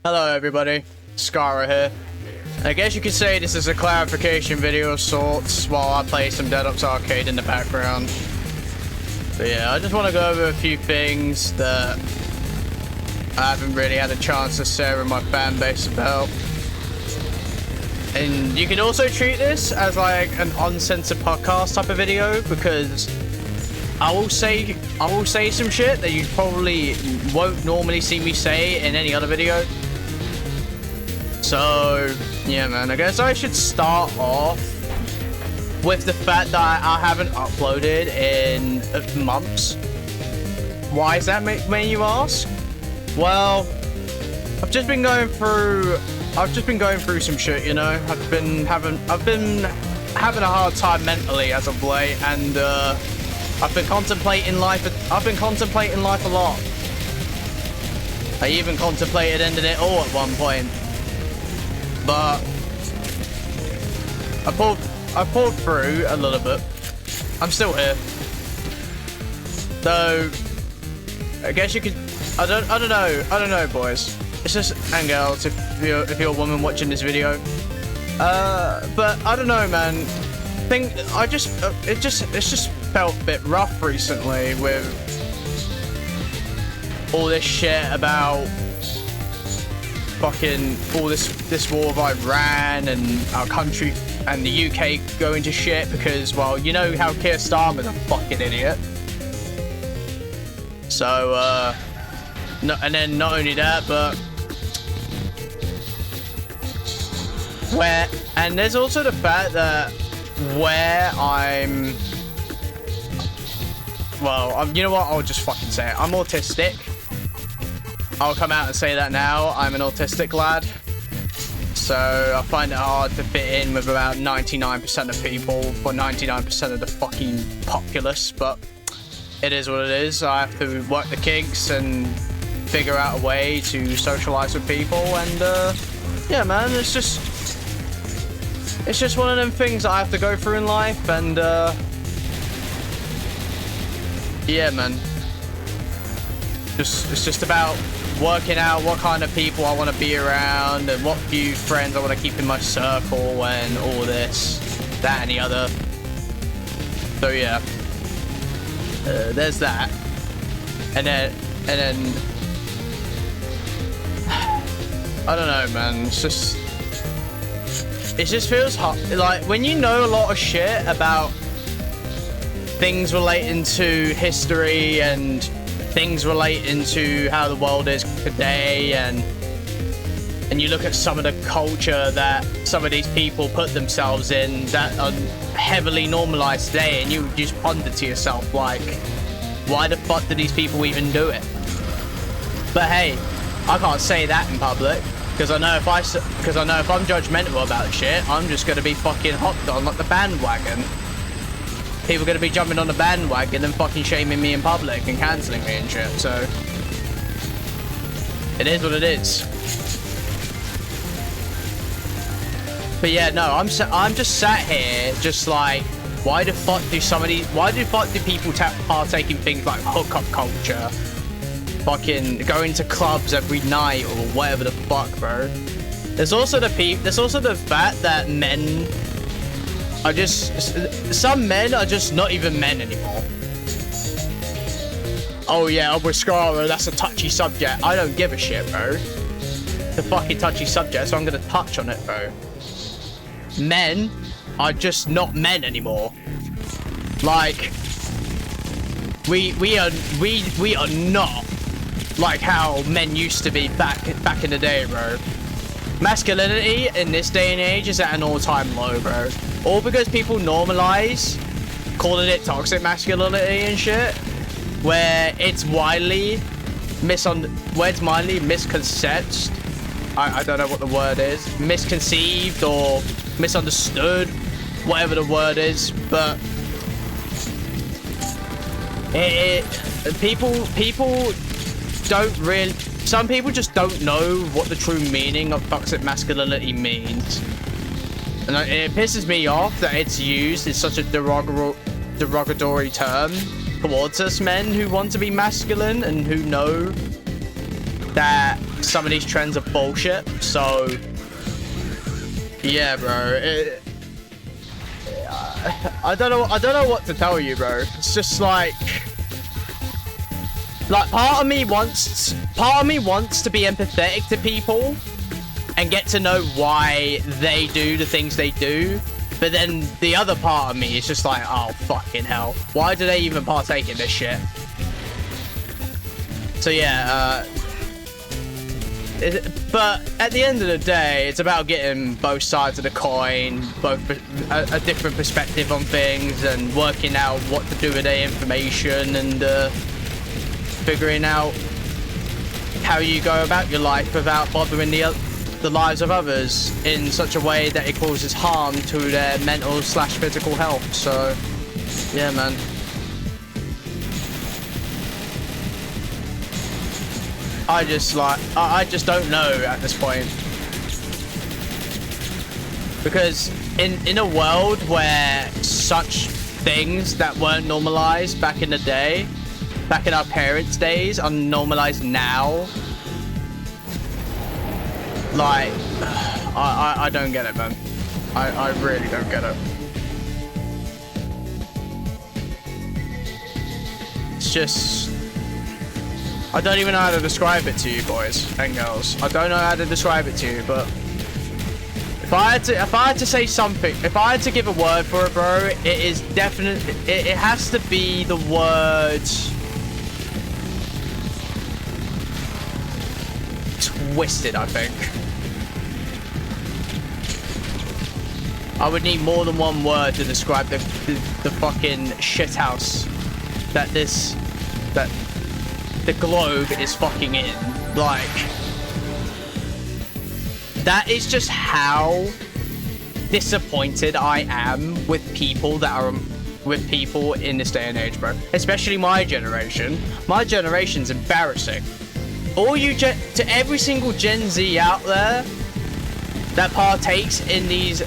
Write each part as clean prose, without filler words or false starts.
Hello everybody, Scara here. I guess you could say this is a clarification video of sorts while I play some Dead Ops Arcade in the background. But yeah, I just want to go over a few things that I haven't really had a chance to share with my fan base about. And you can also treat this as like an uncensored podcast type of video, because I will say some shit that you probably won't normally see me say in any other video. So yeah, man, I guess I should start off with the fact that I haven't uploaded in months. Why is that, may you ask? Well, I've just been going through some shit, you know. I've been having a hard time mentally as of late, and I've been contemplating life a lot. I even contemplated ending it all at one point, but I pulled through a little bit. I'm still here, though. I guess you could. I don't know, boys. It's just, and girls, if you're a woman watching this video. But I don't know, man. It's just felt a bit rough recently with all this shit about fucking all this war of Iran and our country and the UK going to shit because, well, you know how Keir Starmer's a fucking idiot. So, no, and then not only that, but and there's also the fact that you know what, I'll just fucking say it. I'm autistic. I'll come out and say that now. I'm an autistic lad. So I find it hard to fit in with about 99% of people, or 99% of the fucking populace, but it is what it is. I have to work the kinks and figure out a way to socialize with people, and yeah, man, it's just one of them things I have to go through in life, and yeah, man, it's just about working out what kind of people I want to be around and what few friends I want to keep in my circle and all this, that, and the other. So yeah, there's that, and then I don't know, man. It just feels hot. Like when you know a lot of shit about things relating to history and things relating to how the world is today, and you look at some of the culture that some of these people put themselves in that are heavily normalized today, and you just ponder to yourself, like, why the fuck do these people even do it? But hey, I can't say that in public, because I know if I'm judgmental about shit, I'm just gonna be fucking hopped on like the bandwagon. People are gonna be jumping on the bandwagon and fucking shaming me in public and cancelling me and shit. So it is what it is. But yeah, no, I'm just sat here, just like, why the fuck do people partake in things like hookup culture? Fucking going to clubs every night or whatever the fuck, bro. There's also the fact that some men are just not even men anymore. Oh yeah, I'm with Scarlet, that's a touchy subject. I don't give a shit, bro. It's a fucking touchy subject, so I'm gonna touch on it, bro. Men are just not men anymore. Like, we are not like how men used to be back in the day, bro. Masculinity in this day and age is at an all-time low, bro. All because people normalize calling it toxic masculinity and shit, where it's widely misconceived. I don't know what the word is. Misconceived or misunderstood, whatever the word is, but people don't really. Some people just don't know what the true meaning of toxic masculinity means, and it pisses me off that it's used in such a derogatory term towards us men who want to be masculine and who know that some of these trends are bullshit. So yeah, bro. I don't know what to tell you, bro. It's just like part of me wants to be empathetic to people and get to know why they do the things they do. But then the other part of me is just like, oh, fucking hell. Why do they even partake in this shit? So yeah, but at the end of the day, it's about getting both sides of the coin, a different perspective on things, and working out what to do with their information, and figuring out how you go about your life without bothering the lives of others in such a way that it causes harm to their mental/physical health. So yeah, man. I just don't know at this point. Because in a world where such things that weren't normalized back in the day, back in our parents' days, are normalized now, like, I don't get it, man. I really don't get it. It's just, I don't even know how to describe it to you, boys and girls. I don't know how to describe it to you, but if I had to say something, if I had to give a word for it, bro, it is definitely, it has to be the word twisted, I think. I would need more than one word to describe the fucking shithouse that the globe is fucking in. Like, that is just how disappointed I am with people in this day and age, bro. Especially my generation. My generation's embarrassing. To every single Gen Z out there that partakes in these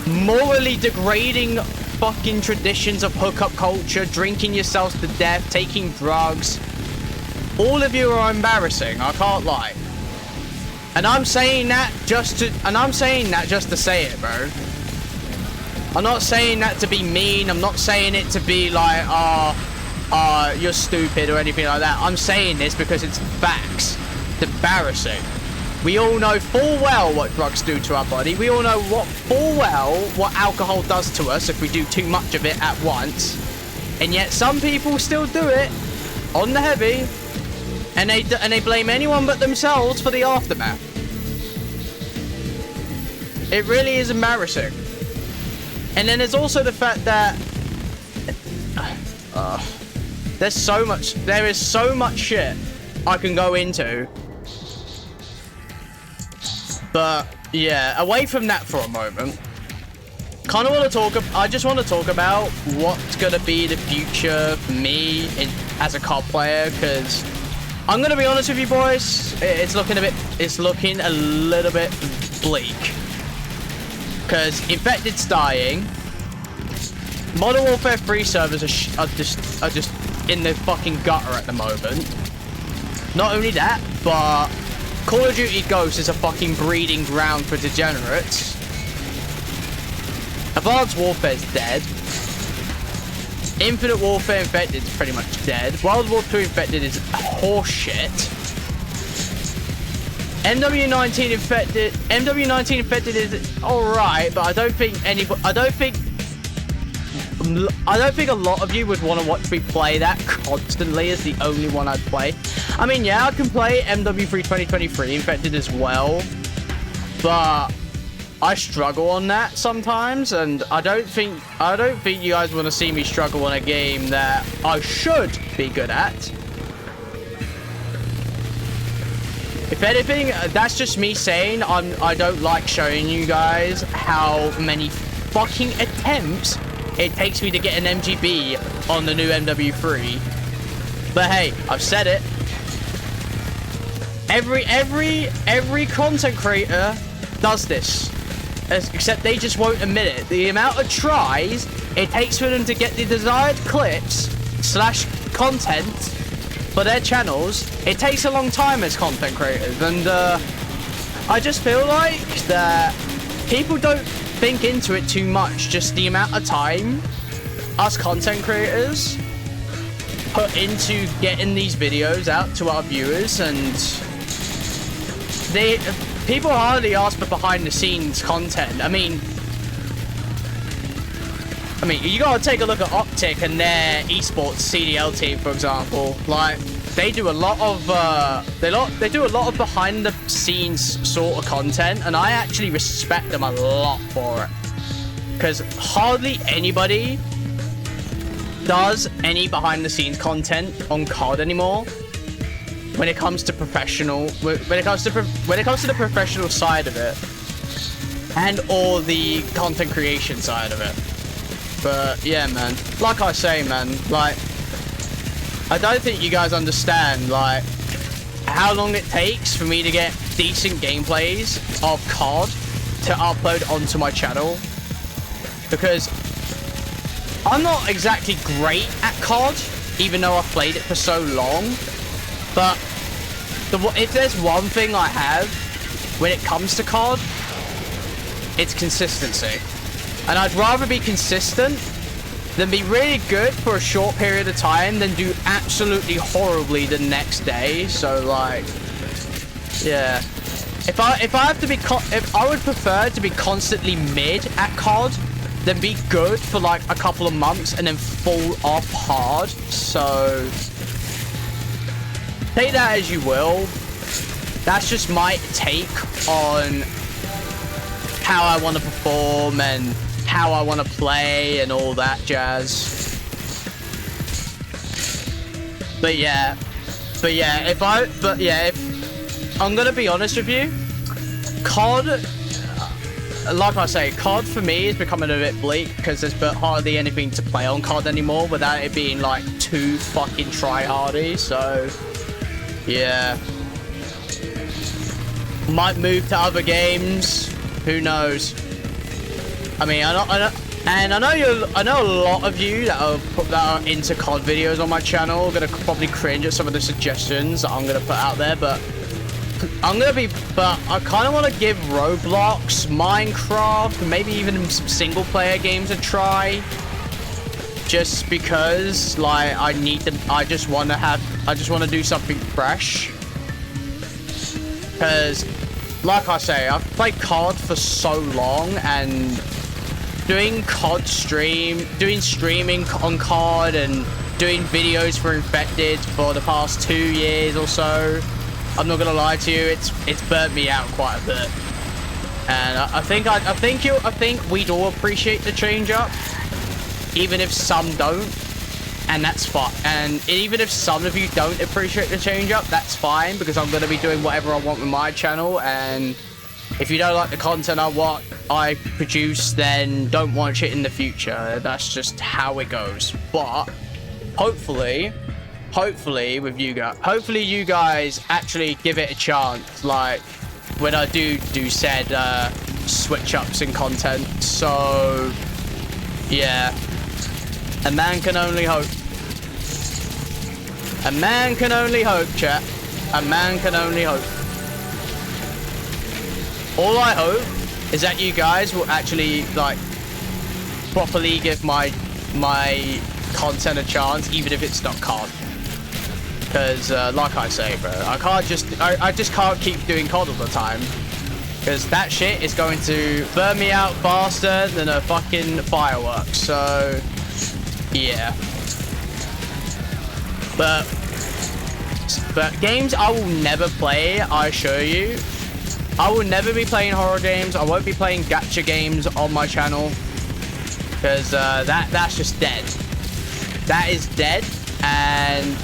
morally degrading fucking traditions of hookup culture, drinking yourselves to death, taking drugs, all of you are embarrassing, I can't lie. And I'm saying that just to say it, bro. I'm not saying that to be mean. I'm not saying it to be like, you're stupid or anything like that. I'm saying this because it's facts. It's embarrassing. We all know full well what drugs do to our body. We all know full well what alcohol does to us if we do too much of it at once. And yet some people still do it on the heavy, and they blame anyone but themselves for the aftermath. It really is embarrassing. And then there's also the fact that there is so much shit I can go into. But yeah, away from that for a moment, I just want to talk about what's gonna be the future for me as a COD player, because I'm gonna be honest with you, boys, it's looking a little bit bleak. Because Infected's dying. Modern Warfare 3 servers are just in the fucking gutter at the moment. Not only that, but Call of Duty Ghosts is a fucking breeding ground for degenerates. Advanced Warfare's dead. Infinite Warfare Infected is pretty much dead. World War 2 Infected is horseshit. MW19 Infected is alright, but I don't think a lot of you would want to watch me play that constantly as the only one I'd play. I mean, yeah, I can play MW3 2023 Infected as well, but I struggle on that sometimes, and I don't think you guys want to see me struggle on a game that I should be good at. If anything, that's just me saying I don't like showing you guys how many fucking attempts it takes me to get an MGB on the new MW3. But hey, I've said it. Every content creator does this, except they just won't admit it. The amount of tries it takes for them to get the desired clips / content for their channels, it takes a long time as content creators, and I just feel like that people don't think into it too much, just the amount of time us content creators put into getting these videos out to our viewers, and people hardly ask for behind the scenes content. I mean, you gotta take a look at Optic and their esports CDL team, for example. Like, they do a lot of they do a lot of behind the scenes sort of content, and I actually respect them a lot for it, because hardly anybody does any behind the scenes content on COD anymore. When it comes to professional, when it comes to the professional side of it, and or the content creation side of it. But yeah, man, like I say, man, like, I don't think you guys understand, like, how long it takes for me to get decent gameplays of COD to upload onto my channel, because I'm not exactly great at COD, even though I've played it for so long. But if there's one thing I have when it comes to COD, it's consistency. And I'd rather be consistent than be really good for a short period of time than do absolutely horribly the next day. So, like, yeah. If I have to be, if I would prefer to be constantly mid at COD than be good for like a couple of months and then fall off hard. So take that as you will. That's just my take on how I want to perform and how I want to play and all that jazz. But yeah, if I'm gonna be honest with you, COD, like I say, COD for me is becoming a bit bleak because there's hardly anything to play on COD anymore without it being like too fucking try-hardy. So yeah, might move to other games. Who knows? I mean, I know a lot of you that are into COD videos on my channel are gonna probably cringe at some of the suggestions that I'm gonna put out there, but I kind of want to give Roblox, Minecraft, maybe even some single-player games a try. Just because, like, I just want to do something fresh. Because, like I say, I've played COD for so long, and doing streaming on COD and doing videos for Infected for the past 2 years or so, I'm not gonna lie to you, it's burnt me out quite a bit. And I think we'd all appreciate the change up, even if some don't, and that's fine. And even if some of you don't appreciate the change up, that's fine, because I'm gonna be doing whatever I want with my channel. And if you don't like the content I produce, then don't watch it in the future. That's just how it goes. But hopefully with you guys, hopefully you guys actually give it a chance, like when I do said switch ups in content. So yeah, a man can only hope. A man can only hope, chat. A man can only hope. All I hope is that you guys will actually, like, properly give my content a chance, even if it's not COD. Because, like I say, bro, I just can't keep doing COD all the time. Because that shit is going to burn me out faster than a fucking firework. So, yeah. But games I will never play, I assure you. I will never be playing horror games. I won't be playing gacha games on my channel. Because that's just dead. That is dead. And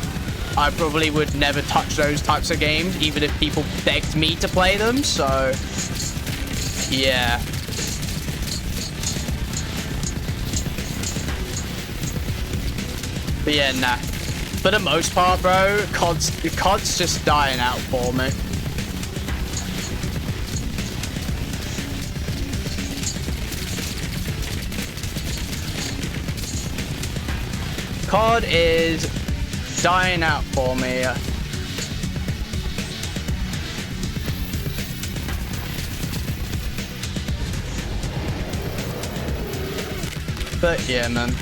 I probably would never touch those types of games, even if people begged me to play them. So, yeah. But yeah, nah. For the most part, bro, COD's just dying out for me. COD is dying out for me. But yeah, man.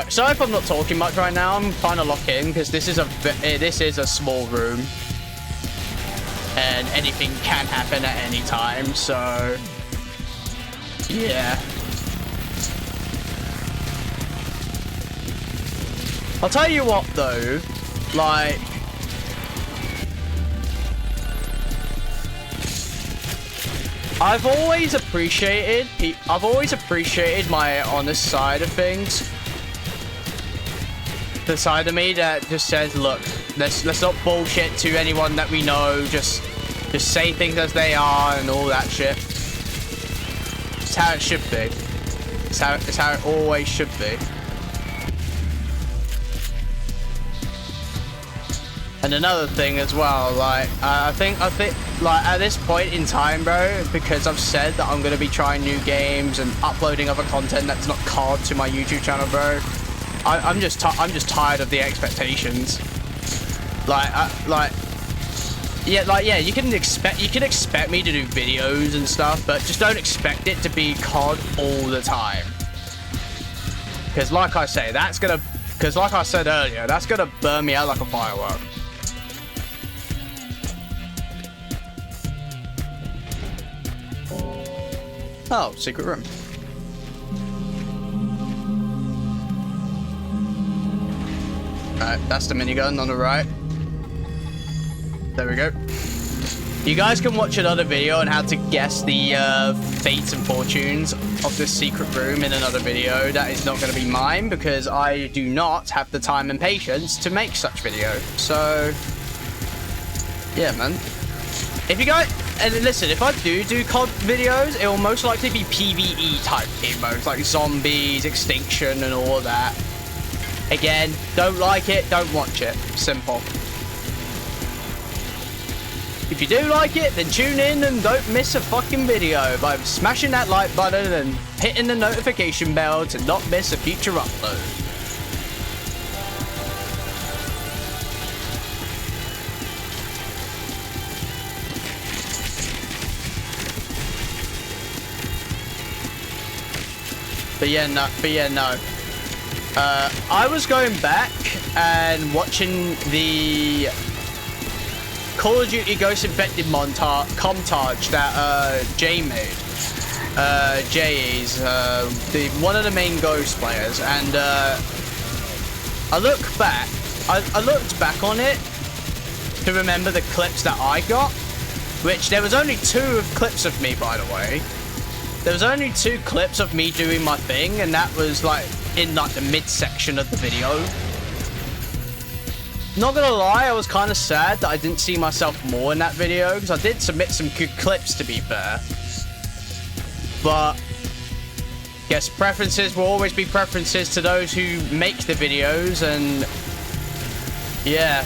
Sorry if I'm not talking much right now. I'm trying to lock in because this is a small room, and anything can happen at any time. So yeah. I'll tell you what though, like, I've always appreciated my honest side of things. The side of me that just says, look, let's not bullshit to anyone that we know, just say things as they are and all that shit. It's how it should be. It's how it always should be. And another thing as well, like, I think like at this point in time, bro, because I've said that I'm gonna be trying new games and uploading other content that's not COD to my YouTube channel, bro. I'm just tired of the expectations. Yeah, you can expect me to do videos and stuff, but just don't expect it to be COD all the time. Because like I said earlier, that's gonna burn me out like a firework. Oh, secret room. Alright, that's the minigun on the right. There we go. You guys can watch another video on how to guess the fates and fortunes of this secret room in another video. That is not going to be mine because I do not have the time and patience to make such video. So, yeah, man. If you guys, and listen, if I do COD videos, it will most likely be PvE type game modes like zombies, extinction, and all that. Again, don't like it, don't watch it. Simple. If you do like it, then tune in and don't miss a fucking video by smashing that like button and hitting the notification bell to not miss a future upload. But yeah, no. I was going back and watching the Call of Duty Ghost Infected montage that Jay made. Jay is one of the main Ghost players, and I looked back on it to remember the clips that I got, which there was only 2 clips of me, by the way. There was only 2 clips of me doing my thing, and that was like in like the midsection of the video. Not gonna lie, I was kind of sad that I didn't see myself more in that video, because I did submit some good clips, to be fair. But guess preferences will always be preferences to those who make the videos, and yeah,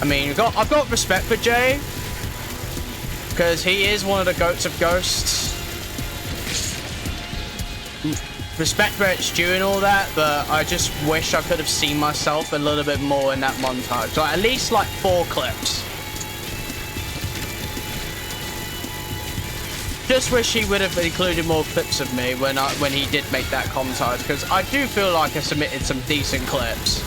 I mean, I've got respect for Jay, because he is one of the goats of ghosts. Respect where it's due and all that, but I just wish I could have seen myself a little bit more in that montage. Like, at least like 4 clips. Just wish he would have included more clips of me when he did make that montage, because I do feel like I submitted some decent clips.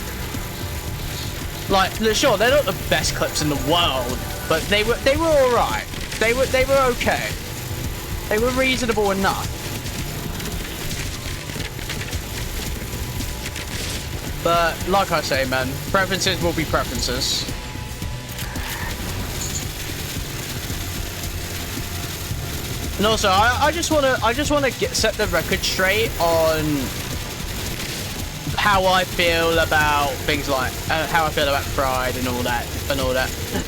Like, sure, they're not the best clips in the world, but they were alright. They were okay. They were reasonable enough. But like I say, man, preferences will be preferences. And also, I just wanna set the record straight on how I feel about things like how I feel about Pride and all that.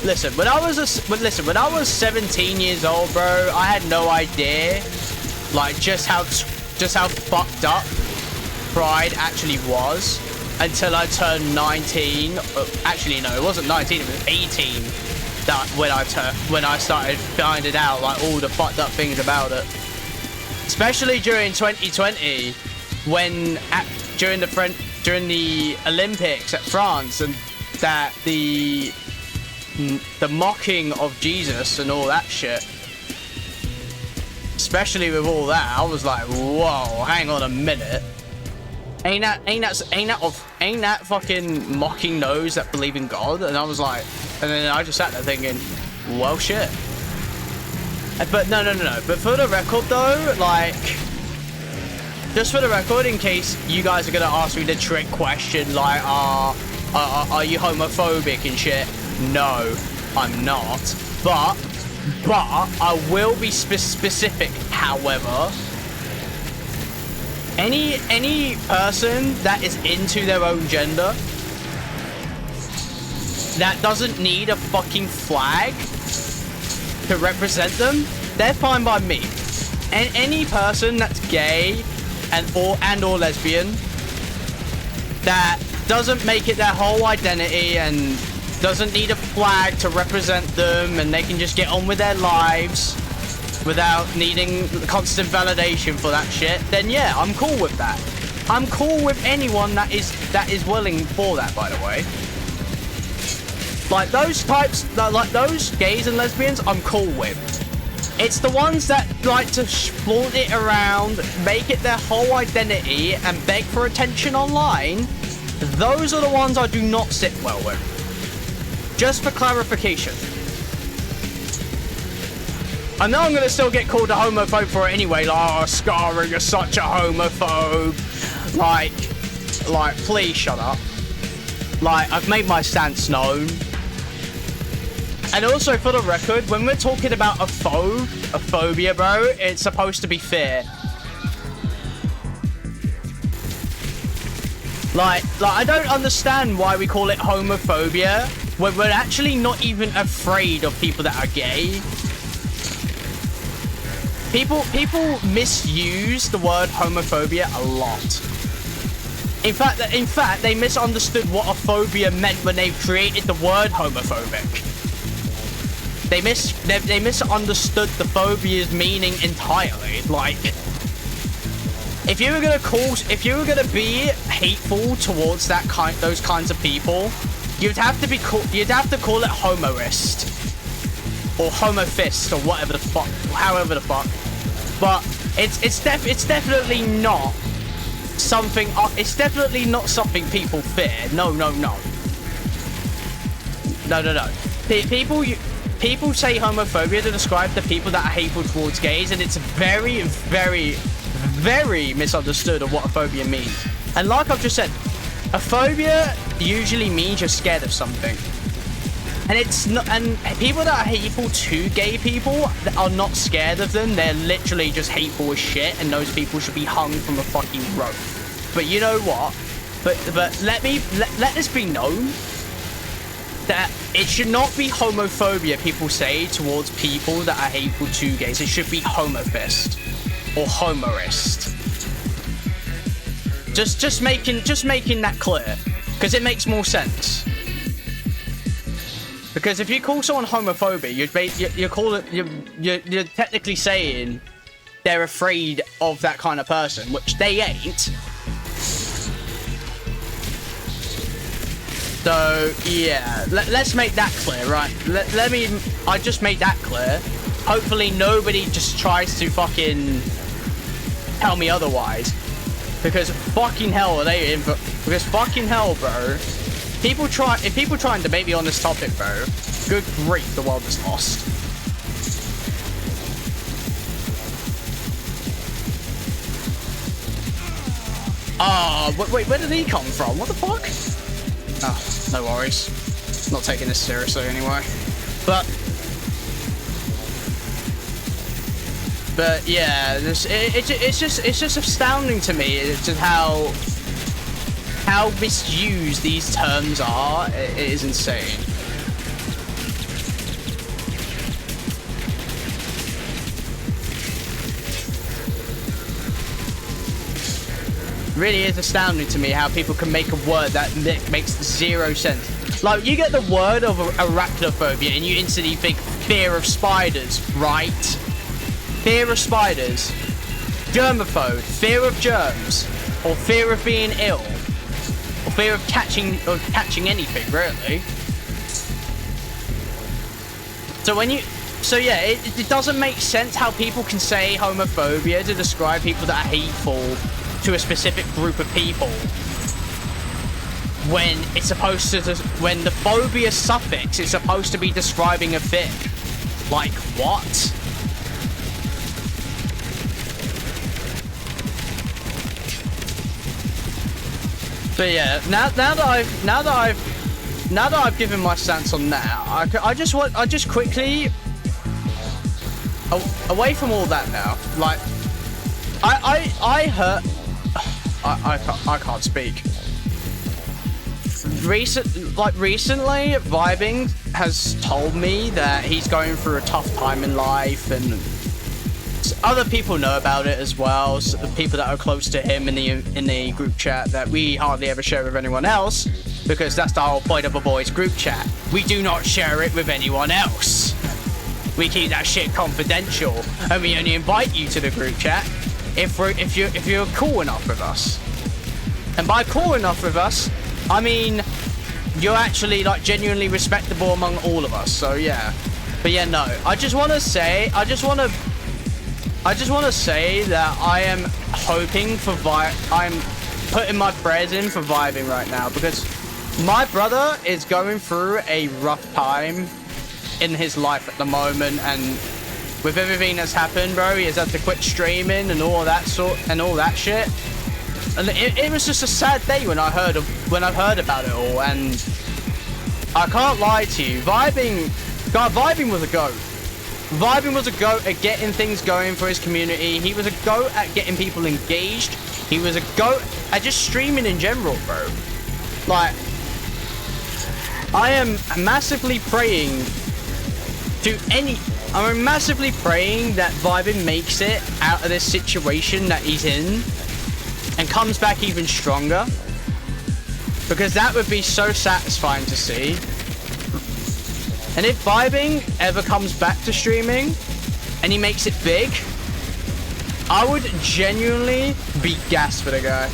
Listen, when I was 17 years old, bro, I had no idea, like, just how fucked up Pride actually was. Until I turned 19. Actually, no, it wasn't 19, it was 18. that when I started finding out like all the fucked up things about it, especially during 2020 when during the Olympics at France, and that the mocking of Jesus and all that shit. Especially with all that, I was like, whoa, hang on a minute. Ain't that fucking mocking those that believe in God? And I was like, and then I just sat there thinking, well, shit. But no. But for the record though, like, just for the record, in case you guys are gonna ask me the trick question, like, are you homophobic and shit? No, I'm not. But I will be specific, however. Any person that is into their own gender, that doesn't need a fucking flag to represent them, they're fine by me. And any person that's gay or lesbian, that doesn't make it their whole identity and doesn't need a flag to represent them, and they can just get on with their lives without needing constant validation for that shit, then yeah, I'm cool with that. I'm cool with anyone that is willing for that, by the way. Like those types, like those gays and lesbians, I'm cool with. It's the ones that like to flaunt it around, make it their whole identity, and beg for attention online. Those are the ones I do not sit well with. Just for clarification. I know I'm going to still get called a homophobe for it anyway. Like, oh, Scarring, you're such a homophobe. Like, please shut up. Like, I've made my stance known. And also, for the record, when we're talking about a phobia, bro, it's supposed to be fear. Like, I don't understand why we call it homophobia when we're actually not even afraid of people that are gay. People misuse the word homophobia a lot. In fact, they misunderstood what a phobia meant when they created the word homophobic. They misunderstood the phobia's meaning entirely. Like, if you were gonna be hateful towards those kinds of people, you'd have to call it homoist or homofist or whatever the fuck, however the fuck. But it's definitely not something. It's definitely not something people fear. No. People say homophobia to describe the people that are hateful towards gays, and it's very, very, very misunderstood of what a phobia means. And like I've just said, a phobia usually means you're scared of something. And it's not, and people that are hateful to gay people that are not scared of them, they're literally just hateful as shit, and those people should be hung from a fucking rope. But you know what? But let this be known that it should not be homophobia people say towards people that are hateful to gays. It should be homofist or homoist. Just making that clear, because it makes more sense. Because if you call someone homophobic, you're technically saying they're afraid of that kind of person, which they ain't. So yeah, let's make that clear, right? I just made that clear. Hopefully nobody just tries to fucking tell me otherwise, because fucking hell are they in? Because fucking hell, bro. If people try and debate me on this topic, bro, good grief, the world is lost. Wait, where did he come from? What the fuck? Oh, no worries. Not taking this seriously anyway. But yeah, it's just astounding to me. It's just how misused these terms are. It is insane. Really is astounding to me how people can make a word that makes zero sense. Like, you get the word of arachnophobia and you instantly think fear of spiders, right? Fear of spiders. Germaphobe, fear of germs, or fear of being ill, or fear of catching anything, really. So yeah, it doesn't make sense how people can say homophobia to describe people that are hateful to a specific group of people when it's supposed to, when the phobia suffix is supposed to be describing a thing. Like, what? But yeah, now that I've given my stance on that, I just quickly away from all that now. Like, I can't speak. Recently, Vibing has told me that he's going through a tough time in life, and other people know about it as well. So the people that are close to him in the group chat that we hardly ever share with anyone else, because that's the whole point of a boys group chat. We do not share it with anyone else. We keep that shit confidential, and we only invite you to the group chat if you're cool enough with us. And by cool enough with us, I mean you're actually like genuinely respectable among all of us. So yeah. But yeah, no. I just want to say that I am hoping for I'm putting my prayers in for Vibing right now, because my brother is going through a rough time in his life at the moment, and with everything that's happened, bro, he has had to quit streaming and all that shit. And it was just a sad day when I heard about it all, and I can't lie to you, Vibing was a goat. Vibing was a goat at getting things going for his community. He was a goat at getting people engaged. He was a goat at just streaming in general, bro. Like, I am massively praying that Vibing makes it out of this situation that he's in and comes back even stronger, because that would be so satisfying to see. And if Vibing ever comes back to streaming and he makes it big, I would genuinely be gassed for the guy.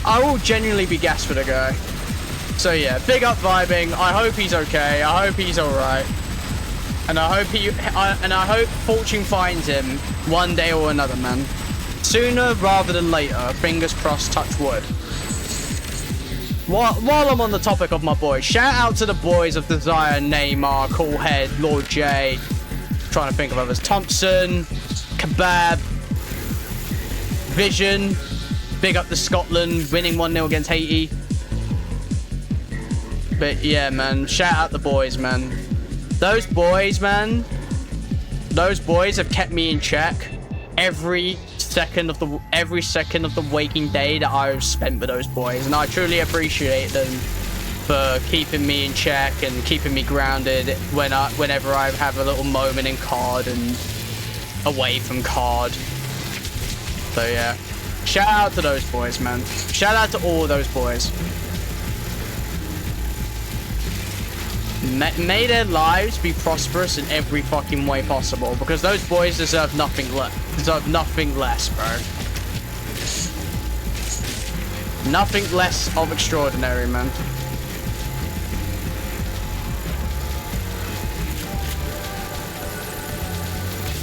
I will genuinely be gassed for the guy. So yeah, big up Vibing. I hope he's okay. I hope he's alright. And I hope fortune finds him one day or another, man. Sooner rather than later. Fingers crossed, touch wood. While I'm on the topic of my boys, shout out to the boys of Desire, Neymar, Coolhead, Lord J. Trying to think of others. Thompson, Kebab, Vision. Big up to Scotland, winning 1-0 against Haiti. But yeah, man, shout out the boys, man. Those boys, man. Those boys have kept me in check every second of the waking day that I've spent with those boys, and I truly appreciate them for keeping me in check and keeping me grounded whenever I have a little moment in COD and away from COD. So yeah, shout out to those boys, man. Shout out to all those boys. May their lives be prosperous in every fucking way possible, because those boys deserve nothing less. Deserve nothing less, bro. Nothing less of extraordinary, man.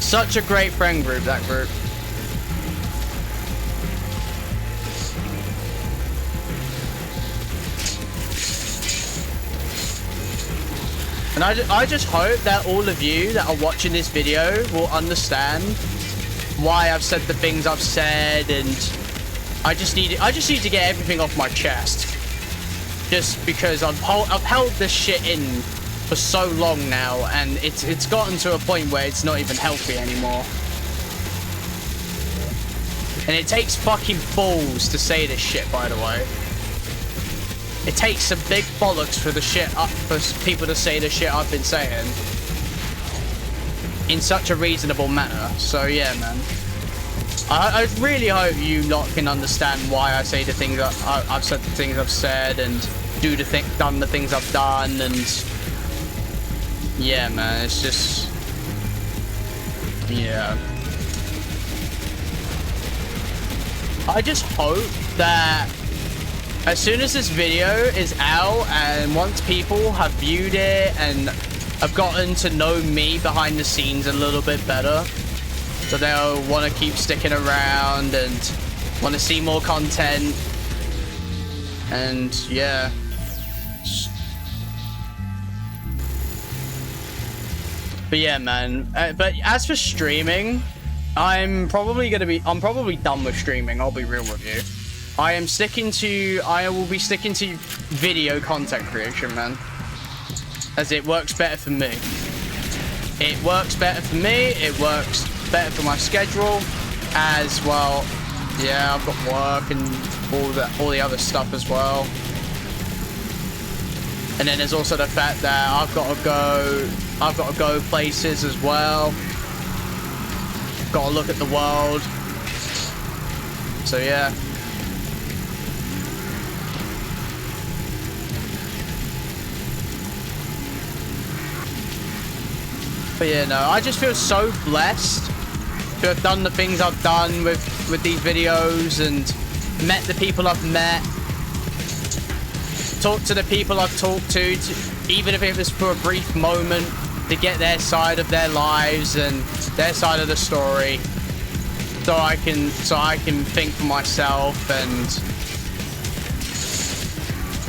Such a great friend group, that group. And I just hope that all of you that are watching this video will understand why I've said the things I've said, and I just need to get everything off my chest. Just because I've held this shit in for so long now, and it's gotten to a point where it's not even healthy anymore. And it takes fucking balls to say this shit, by the way. It takes some big bollocks for people to say the shit I've been saying in such a reasonable manner. So yeah, man. I really hope you lot can understand why I say the things I've said, the things I've said, and done the things I've done, and yeah, man, it's just, yeah. I just hope that as soon as this video is out and once people have viewed it and have gotten to know me behind the scenes a little bit better, so they'll want to keep sticking around and want to see more content, and yeah. But yeah, man. But as for streaming, I'm probably done with streaming. I'll be real with you. I will be sticking to video content creation, man, as it works better for me. It works better for me. It works better for my schedule as well. Yeah, I've got work and all the other stuff as well. And then there's also the fact that I've got to go places as well. Got to look at the world. So yeah. But yeah, no, I just feel so blessed to have done the things I've done with these videos and met the people I've met. Talk to the people I've talked to, even if it was for a brief moment, to get their side of their lives and their side of the story, so I can think for myself and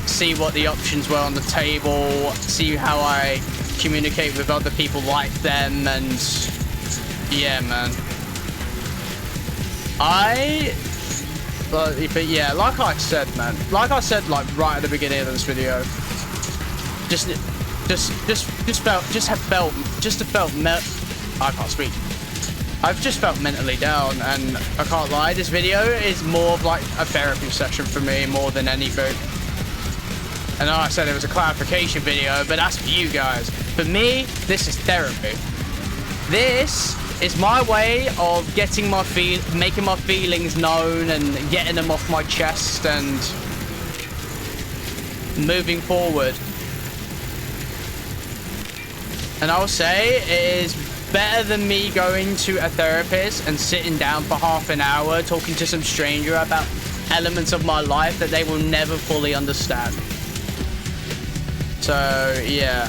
see what the options were on the table, see how I communicate with other people like them, and yeah, man. But yeah, like I said, man, like right at the beginning of this video, I can't speak. I've just felt mentally down, and I can't lie, this video is more of like a therapy session for me more than anything. I know I said it was a clarification video, but that's for you guys. For me, this is therapy. This is my way of getting making my feelings known and getting them off my chest and moving forward. And I'll say it is better than me going to a therapist and sitting down for half an hour talking to some stranger about elements of my life that they will never fully understand. So yeah,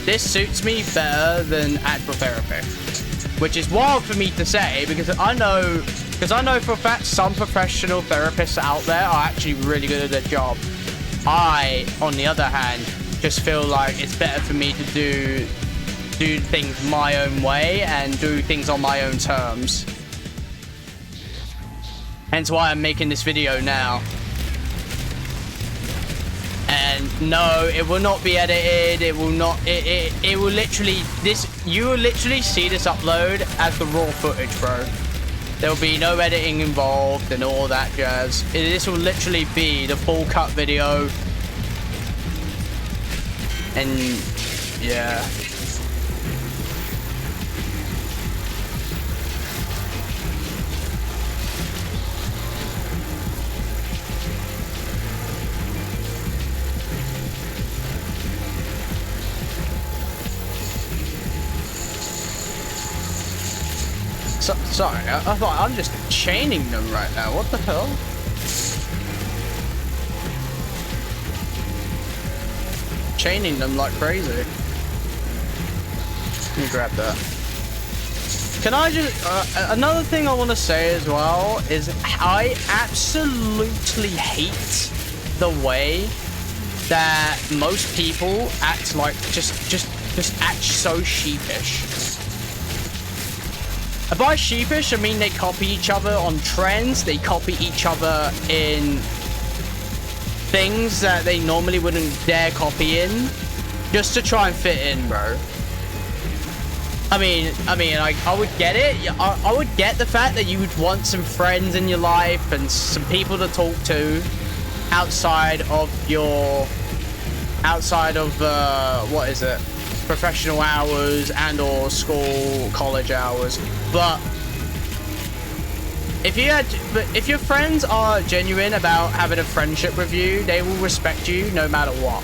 this suits me better than actual therapy, which is wild for me to say because I know for a fact some professional therapists out there are actually really good at their job. I, on the other hand, just feel like it's better for me to do things my own way and do things on my own terms. Hence why I'm making this video now. And no, it will not be edited. It will not. It will literally. You will literally see this upload as the raw footage, bro. There will be no editing involved and all that jazz. This will literally be the full cut video. And yeah. Sorry, I thought I'm just chaining them right now. What the hell? Chaining them like crazy. Let me grab that. Can I just... another thing I want to say as well is I absolutely hate the way that most people act like... just act so sheepish. By sheepish, I mean they copy each other on trends. They copy each other in things that they normally wouldn't dare copy in, just to try and fit in, bro. I mean, I would get it. I would get the fact that you would want some friends in your life and some people to talk to outside of what is it? professional hours and or school, college hours. But if your friends are genuine about having a friendship with you, they will respect you no matter what.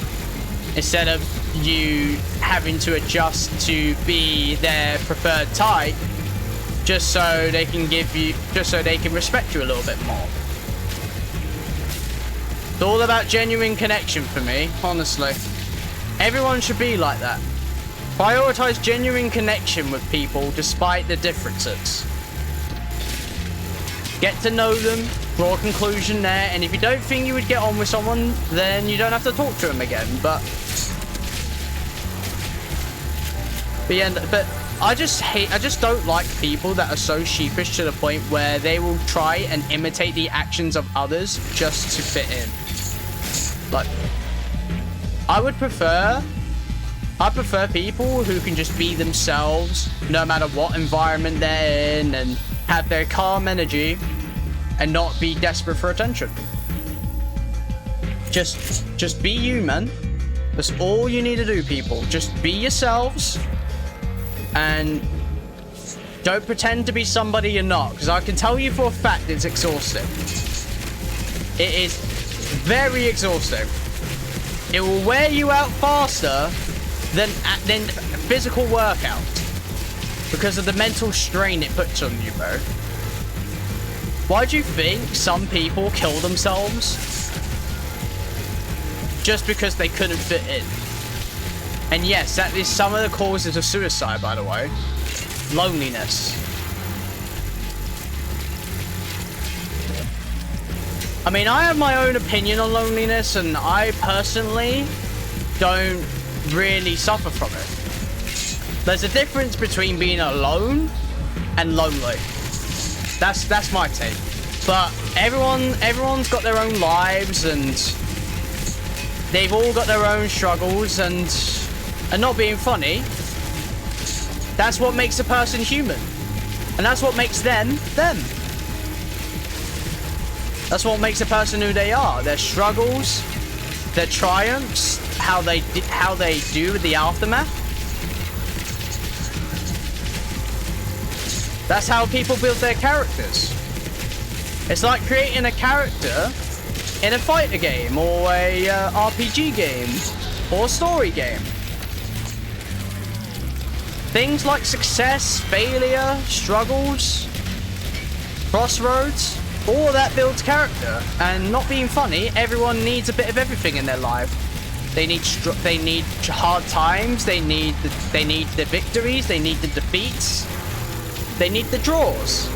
Instead of you having to adjust to be their preferred type just so they can respect you a little bit more. It's all about genuine connection for me, honestly. Everyone should be like that. Prioritize genuine connection with people despite the differences. Get to know them, draw a conclusion there, and if you don't think you would get on with someone, then you don't have to talk to them again. But I just don't like people that are so sheepish to the point where they will try and imitate the actions of others just to fit in. Like, I prefer people who can just be themselves no matter what environment they're in and have their calm energy and not be desperate for attention. Just be you, man. That's all you need to do, people. Just be yourselves and don't pretend to be somebody you're not, because I can tell you for a fact it's exhausting. It is very exhausting. It will wear you out faster than physical workout because of the mental strain it puts on you, bro. Why do you think some people kill themselves? Just because they couldn't fit in. And yes, that is some of the causes of suicide, by the way. Loneliness. I mean, I have my own opinion on loneliness, and I personally don't really suffer from it. There's a difference between being alone and lonely. That's my take. But everyone's got their own lives, and they've all got their own struggles, and not being funny, that's what makes a person human. And that's what makes them, them. That's what makes a person who they are. Their struggles, their triumphs, how they do with the aftermath. That's how people build their characters. It's like creating a character in a fighter game, or a RPG game, or a story game. Things like success, failure, struggles, crossroads, all of that builds character. And not being funny, everyone needs a bit of everything in their life. They need hard times, they need the victories, they need the defeats, they need the draws.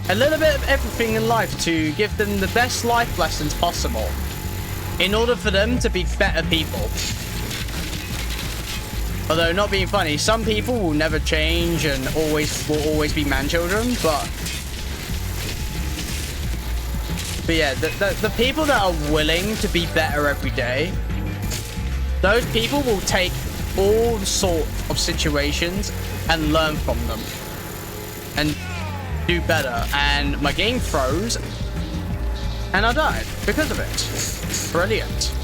A little bit of everything in life to give them the best life lessons possible in order for them to be better people. Although, not being funny, some people will never change and will always be man-children, but yeah, the people that are willing to be better every day, those people will take all sorts of situations and learn from them and do better. And my game froze and I died because of it. Brilliant.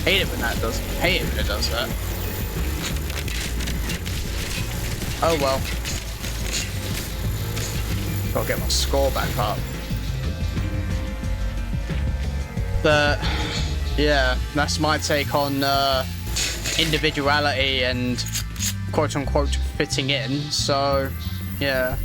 Hate it when that does. Hate it when it does that. Oh well. Gotta get my score back up. But yeah, that's my take on individuality and quote unquote fitting in. So yeah.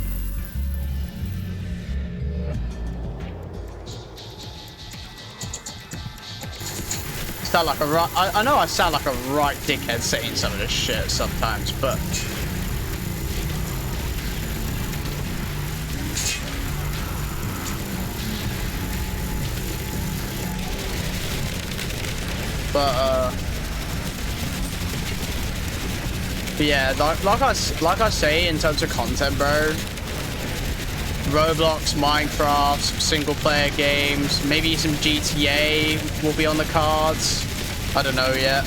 Sound like I know I sound like a right dickhead saying some of this shit sometimes, but yeah, like I say, in terms of content, bro, Roblox, Minecraft, some single player games, maybe some GTA will be on the cards. I don't know yet.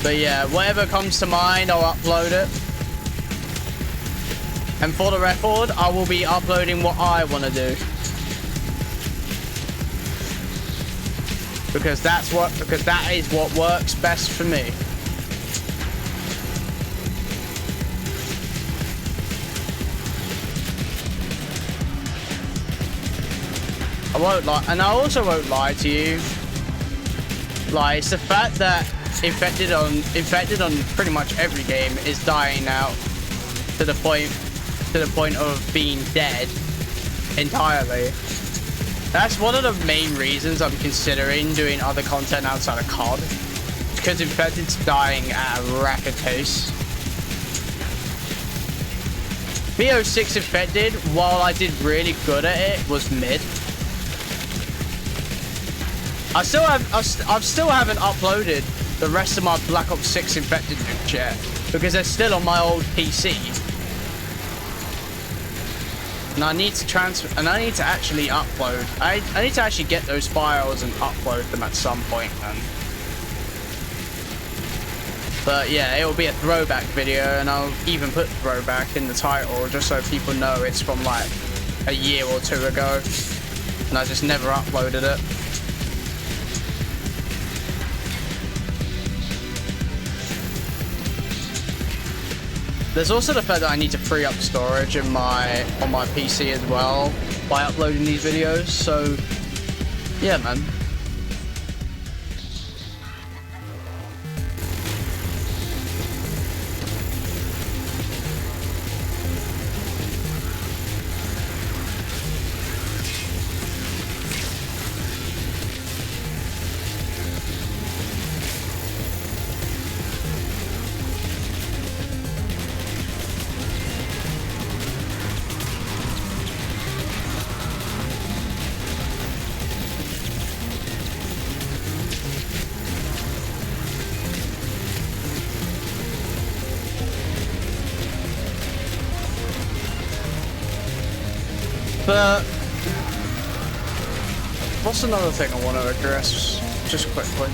But yeah, whatever comes to mind, I'll upload it. And for the record, I will be uploading what I want to do. because that is what works best for me. I won't lie, and I also won't lie to you. Like, it's the fact that infected on pretty much every game is dying out to the point of being dead entirely. That's one of the main reasons I'm considering doing other content outside of COD, because infected's dying at a rapid pace. BO6 infected, while I did really good at it, was mid. I still haven't uploaded the rest of my Black Ops 6 infected nukes yet, because they're still on my old PC. And I need to transfer, and I need to actually upload. I need to actually get those files and upload them at some point, man. But yeah, it will be a throwback video, and I'll even put throwback in the title just so people know it's from like a year or two ago, and I just never uploaded it. There's also the fact that I need to free up storage on my PC as well by uploading these videos. So yeah, man. But what's another thing I want to address just quickly?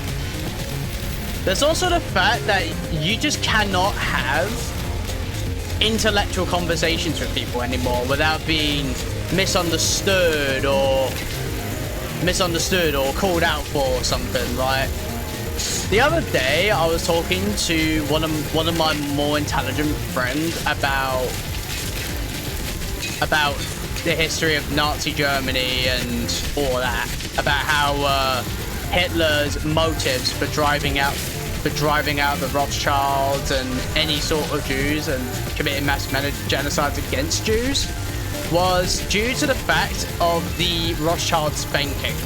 There's also the fact that you just cannot have intellectual conversations with people anymore without being misunderstood or called out for something. Like the other day, I was talking to one of my more intelligent friends about the history of Nazi Germany and all that, about how Hitler's motives for driving out the Rothschilds and any sort of Jews and committing mass genocides against Jews was due to the fact of the Rothschild spanking.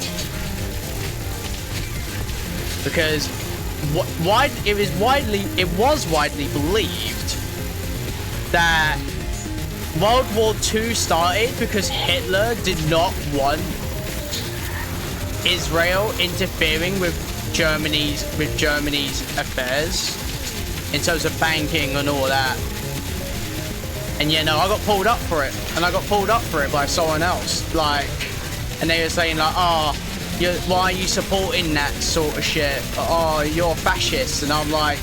Because it was widely believed that World War II started because Hitler did not want Israel interfering with Germany's affairs in terms of banking and all that. And yeah, no, I got pulled up for it, and I got pulled up for it by someone else. Like, and they were saying like, "Oh, why are you supporting that sort of shit? Oh, you're fascist." And I'm like,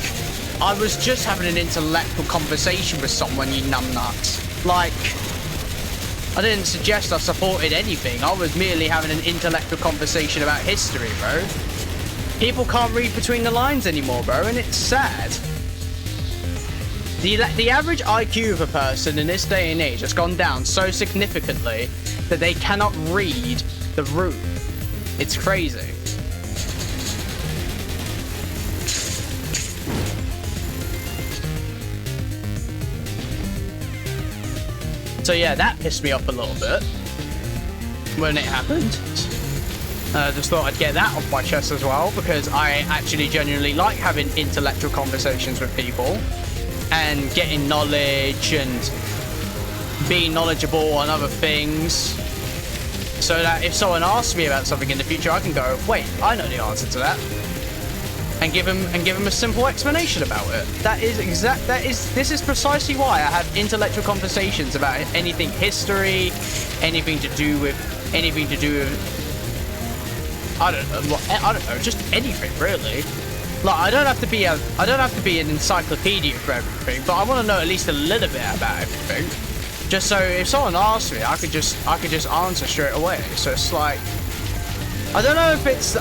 I was just having an intellectual conversation with someone, you numbnuts. Like, I didn't suggest I supported anything. I was merely having an intellectual conversation about history, bro. People can't read between the lines anymore, bro, and it's sad. The average IQ of a person in this day and age has gone down so significantly that they cannot read the room. It's crazy. So yeah, that pissed me off a little bit when it happened. Just thought I'd get that off my chest as well, because I actually genuinely like having intellectual conversations with people and getting knowledge and being knowledgeable on other things, so that if someone asks me about something in the future, I can go, wait, I know the answer to that, and give them a simple explanation about it. This is precisely why I have intellectual conversations about anything history, anything to do with I don't know, just anything really. Like, I don't have to be an encyclopedia for everything, but I want to know at least a little bit about everything, just so if someone asks me, I could just answer straight away. So it's like, I don't know if it's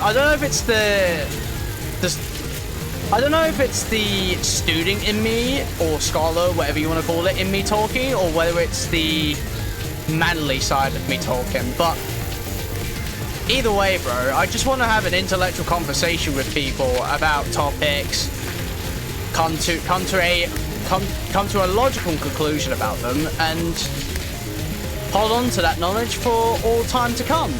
the student in me or scholar, whatever you want to call it, in me talking, or whether it's the manly side of me talking. But either way, bro, I just want to have an intellectual conversation with people about topics, come to a logical conclusion about them, and hold on to that knowledge for all time to come.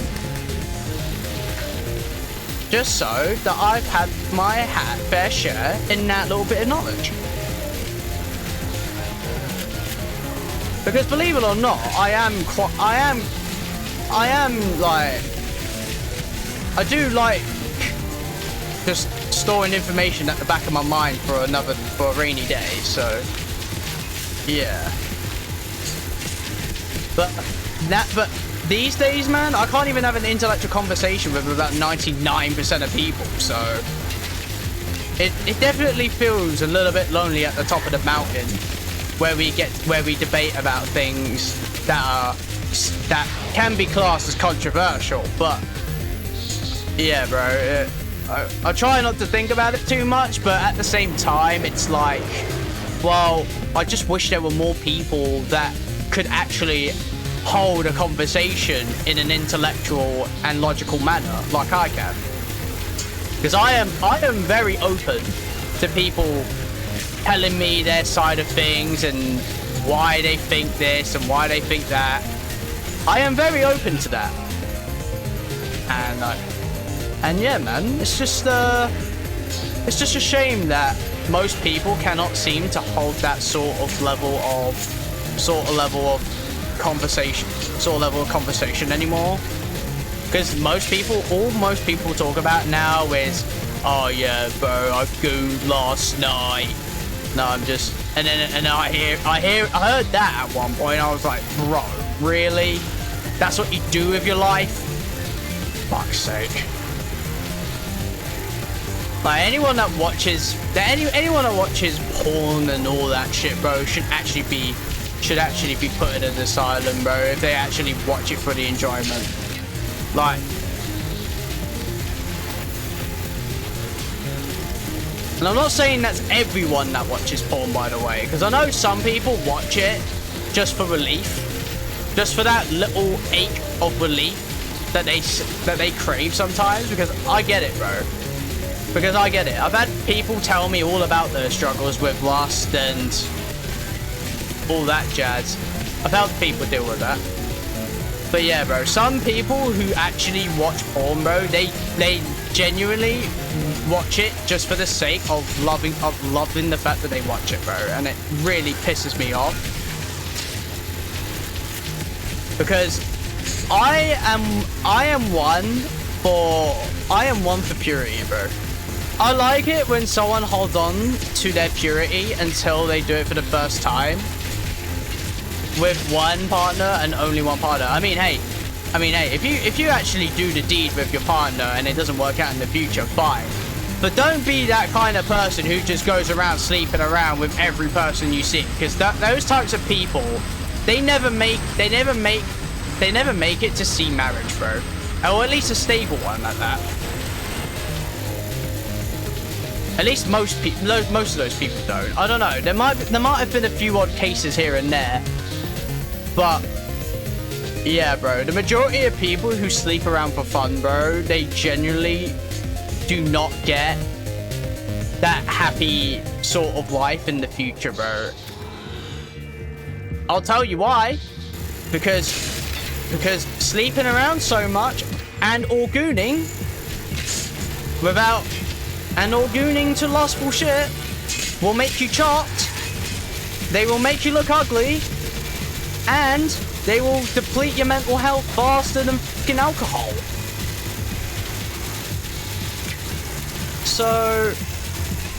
Just so that I've had my fair share in that little bit of knowledge. Because believe it or not, I do like just storing information at the back of my mind for a rainy day, so yeah. But these days, man, I can't even have an intellectual conversation with about 99% of people, so it definitely feels a little bit lonely at the top of the mountain where we debate about things that can be classed as controversial. But yeah, bro, I try not to think about it too much, but at the same time, it's like, well, I just wish there were more people that could actually hold a conversation in an intellectual and logical manner like I can. Because I am very open to people telling me their side of things and why they think this and why they think that. I am very open to that. And yeah, man, it's just a shame that most people cannot seem to hold that sort of level of conversation anymore. Because most people talk about now is, oh yeah, bro, I gooed last night. No, I'm just, and I heard that at one point. I was like, bro, really? That's what you do with your life? Fuck's sake. Like anyone that watches porn and all that shit, bro, should actually be put in an asylum, bro, if they actually watch it for the enjoyment. Like, and I'm not saying that's everyone that watches porn, by the way, because I know some people watch it just for relief, just for that little ache of relief that they crave sometimes. Because I get it, bro. Because I get it. I've had people tell me all about their struggles with lust and all that jazz. I've helped people deal with that. But yeah, bro, some people who actually watch porn, bro, they genuinely watch it just for the sake of loving the fact that they watch it, bro, and it really pisses me off. Because I am one for purity, bro. I like it when someone holds on to their purity until they do it for the first time with one partner and only one partner. I mean, hey, if you actually do the deed with your partner and it doesn't work out in the future, fine. But don't be that kind of person who just goes around sleeping around with every person you see, because those types of people, they never make it to see marriage, bro, or at least a stable one like that. At least most of those people don't. I don't know. There might have been a few odd cases here and there, but yeah, bro. The majority of people who sleep around for fun, bro, they genuinely do not get that happy sort of life in the future, bro. I'll tell you why. Because sleeping around so much and orgooning to lustful shit will make you chopped. They will make you look ugly, and they will deplete your mental health faster than fucking alcohol. So,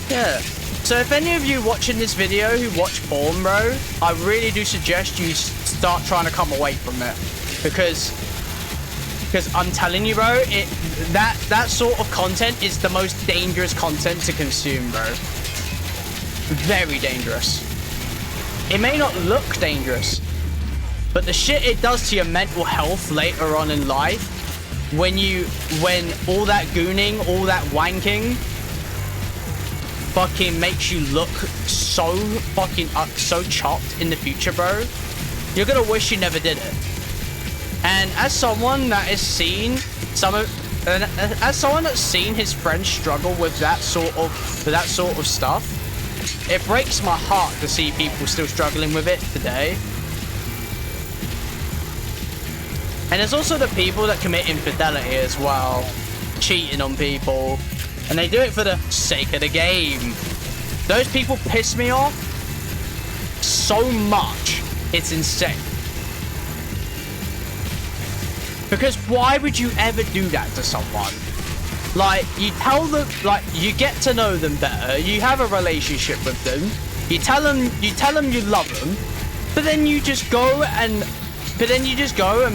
yeah. So if any of you watching this video who watch porn, bro, I really do suggest you start trying to come away from it. Because I'm telling you, bro, that sort of content is the most dangerous content to consume, bro. Very dangerous. It may not look dangerous, but the shit it does to your mental health later on in life when all that gooning, all that wanking fucking makes you look so fucking so chopped in the future, bro, you're gonna wish you never did it. And as someone that has seen as someone that's seen his friends struggle with that sort of stuff, it breaks my heart to see people still struggling with it today. And there's also the people that commit infidelity as well, cheating on people, and they do it for the sake of the game. Those people piss me off so much, it's insane. Because why would you ever do that to someone? Like, you tell them, like, you get to know them better, you have a relationship with them, you tell them you love them, but then you just go and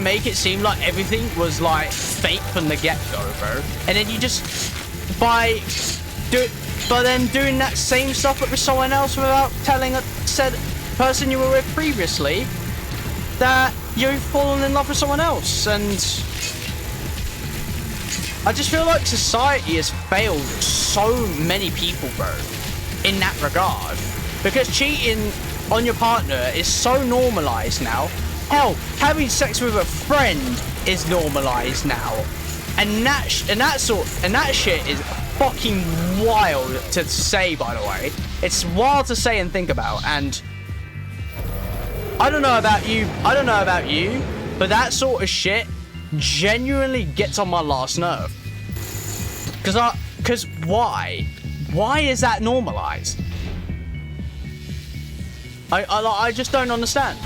make it seem like everything was like fake from the get-go, bro. And then you just but then doing that same stuff with someone else without telling said person you were with previously that you've fallen in love with someone else. And I just feel like society has failed so many people, bro, in that regard. Because cheating on your partner is so normalized now. Hell, having sex with a friend is normalized now. And that shit is fucking wild to say, by the way. It's wild to say and think about. And I don't know about you, but that sort of shit genuinely gets on my last nerve. Cause why? Why is that normalized? I just don't understand.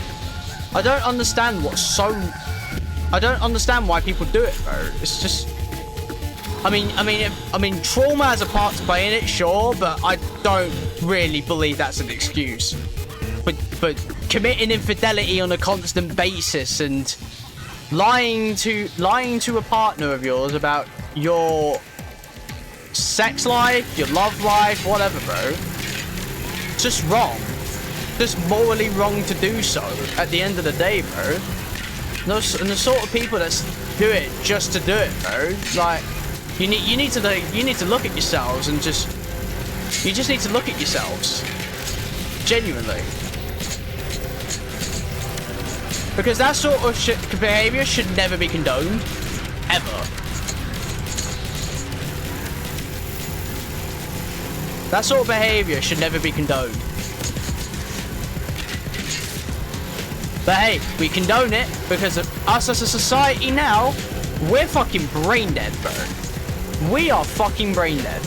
I don't understand why people do it, bro. It's just, I mean, trauma has a part to play in it, sure, but I don't really believe that's an excuse. But committing infidelity on a constant basis and lying to a partner of yours about your sex life, your love life, whatever, bro, it's just wrong. Just morally wrong to do so at the end of the day, bro. And the sort of people that do it just to do it, bro, like, you need to look at yourselves and you just need to look at yourselves genuinely, because that sort of behavior should never be condoned, ever. That sort of behavior should never be condoned. But hey, we condone it because of us as a society now. We're fucking brain dead, bro. We are fucking brain dead.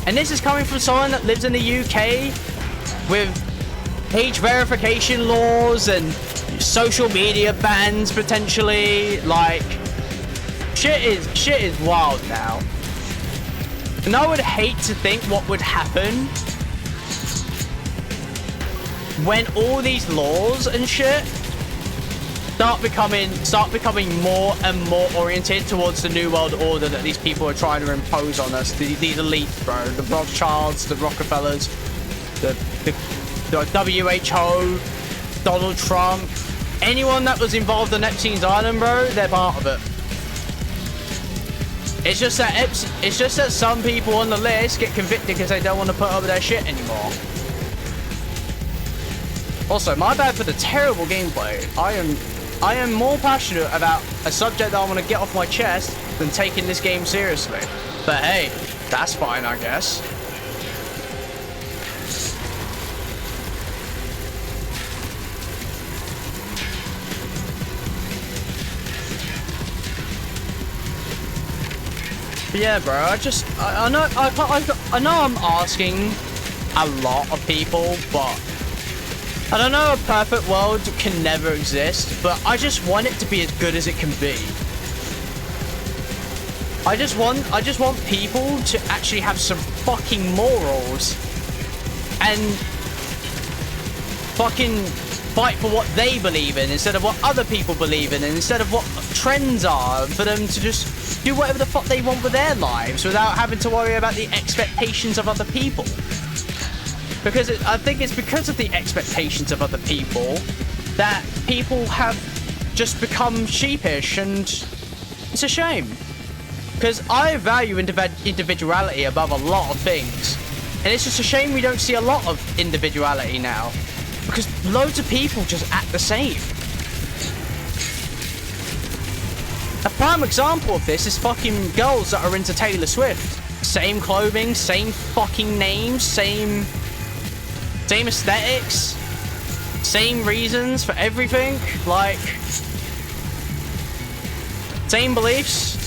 And this is coming from someone that lives in the UK with age verification laws and social media bans potentially. Like, shit is wild now. And I would hate to think what would happen when all these laws and shit start becoming more and more oriented towards the new world order that these people are trying to impose on us. These elites, bro. The Rothschilds, the Rockefellers, the WHO, Donald Trump. Anyone that was involved in Epstein's Island, bro, they're part of it. It's just that some people on the list get convicted because they don't want to put up with their shit anymore. Also, my bad for the terrible gameplay. I am more passionate about a subject that I want to get off my chest than taking this game seriously. But hey, that's fine, I guess. But yeah, bro, I know I'm asking a lot of people, but I don't know, a perfect world can never exist, but I just want it to be as good as it can be. I just want people to actually have some fucking morals and fucking fight for what they believe in instead of what other people believe in, and instead of what trends are, for them to just do whatever the fuck they want with their lives without having to worry about the expectations of other people. Because I think it's because of the expectations of other people that people have just become sheepish, and it's a shame. Because I value individuality above a lot of things. And it's just a shame we don't see a lot of individuality now. Because loads of people just act the same. A prime example of this is fucking girls that are into Taylor Swift. Same clothing, same fucking names, same aesthetics, same reasons for everything, like, same beliefs.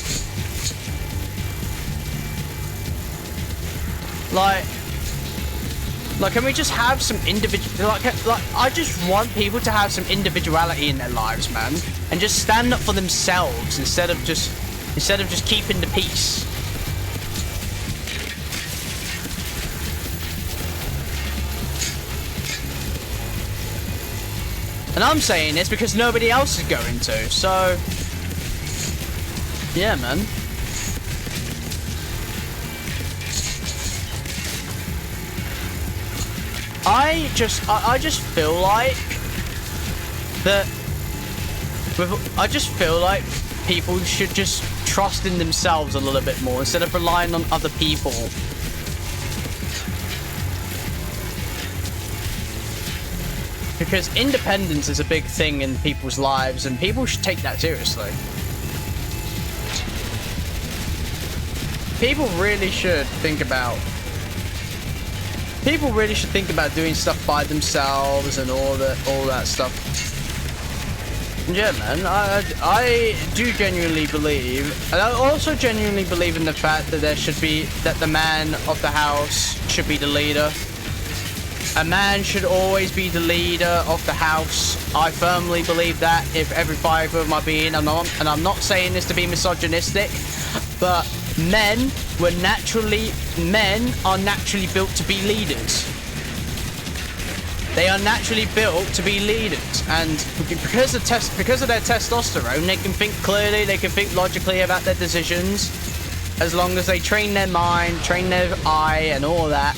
Like, can we just have some individual, like, I just want people to have some individuality in their lives, man, and just stand up for themselves instead of just keeping the peace. And I'm saying this because nobody else is going to, so yeah, man. I just feel like that. I just feel like people should just trust in themselves a little bit more instead of relying on other people. Because independence is a big thing in people's lives, and people should take that seriously. People really should think about doing stuff by themselves and all that stuff. Yeah, man, I do genuinely believe, and I also genuinely believe in the fact that that the man of the house should be the leader. A man should always be the leader of the house. I firmly believe that if every fiber of my being, and I'm not saying this to be misogynistic, but men are naturally built to be leaders. They are naturally built to be leaders, and because of their testosterone, they can think clearly, they can think logically about their decisions, as long as they train their mind, train their eye, and all that.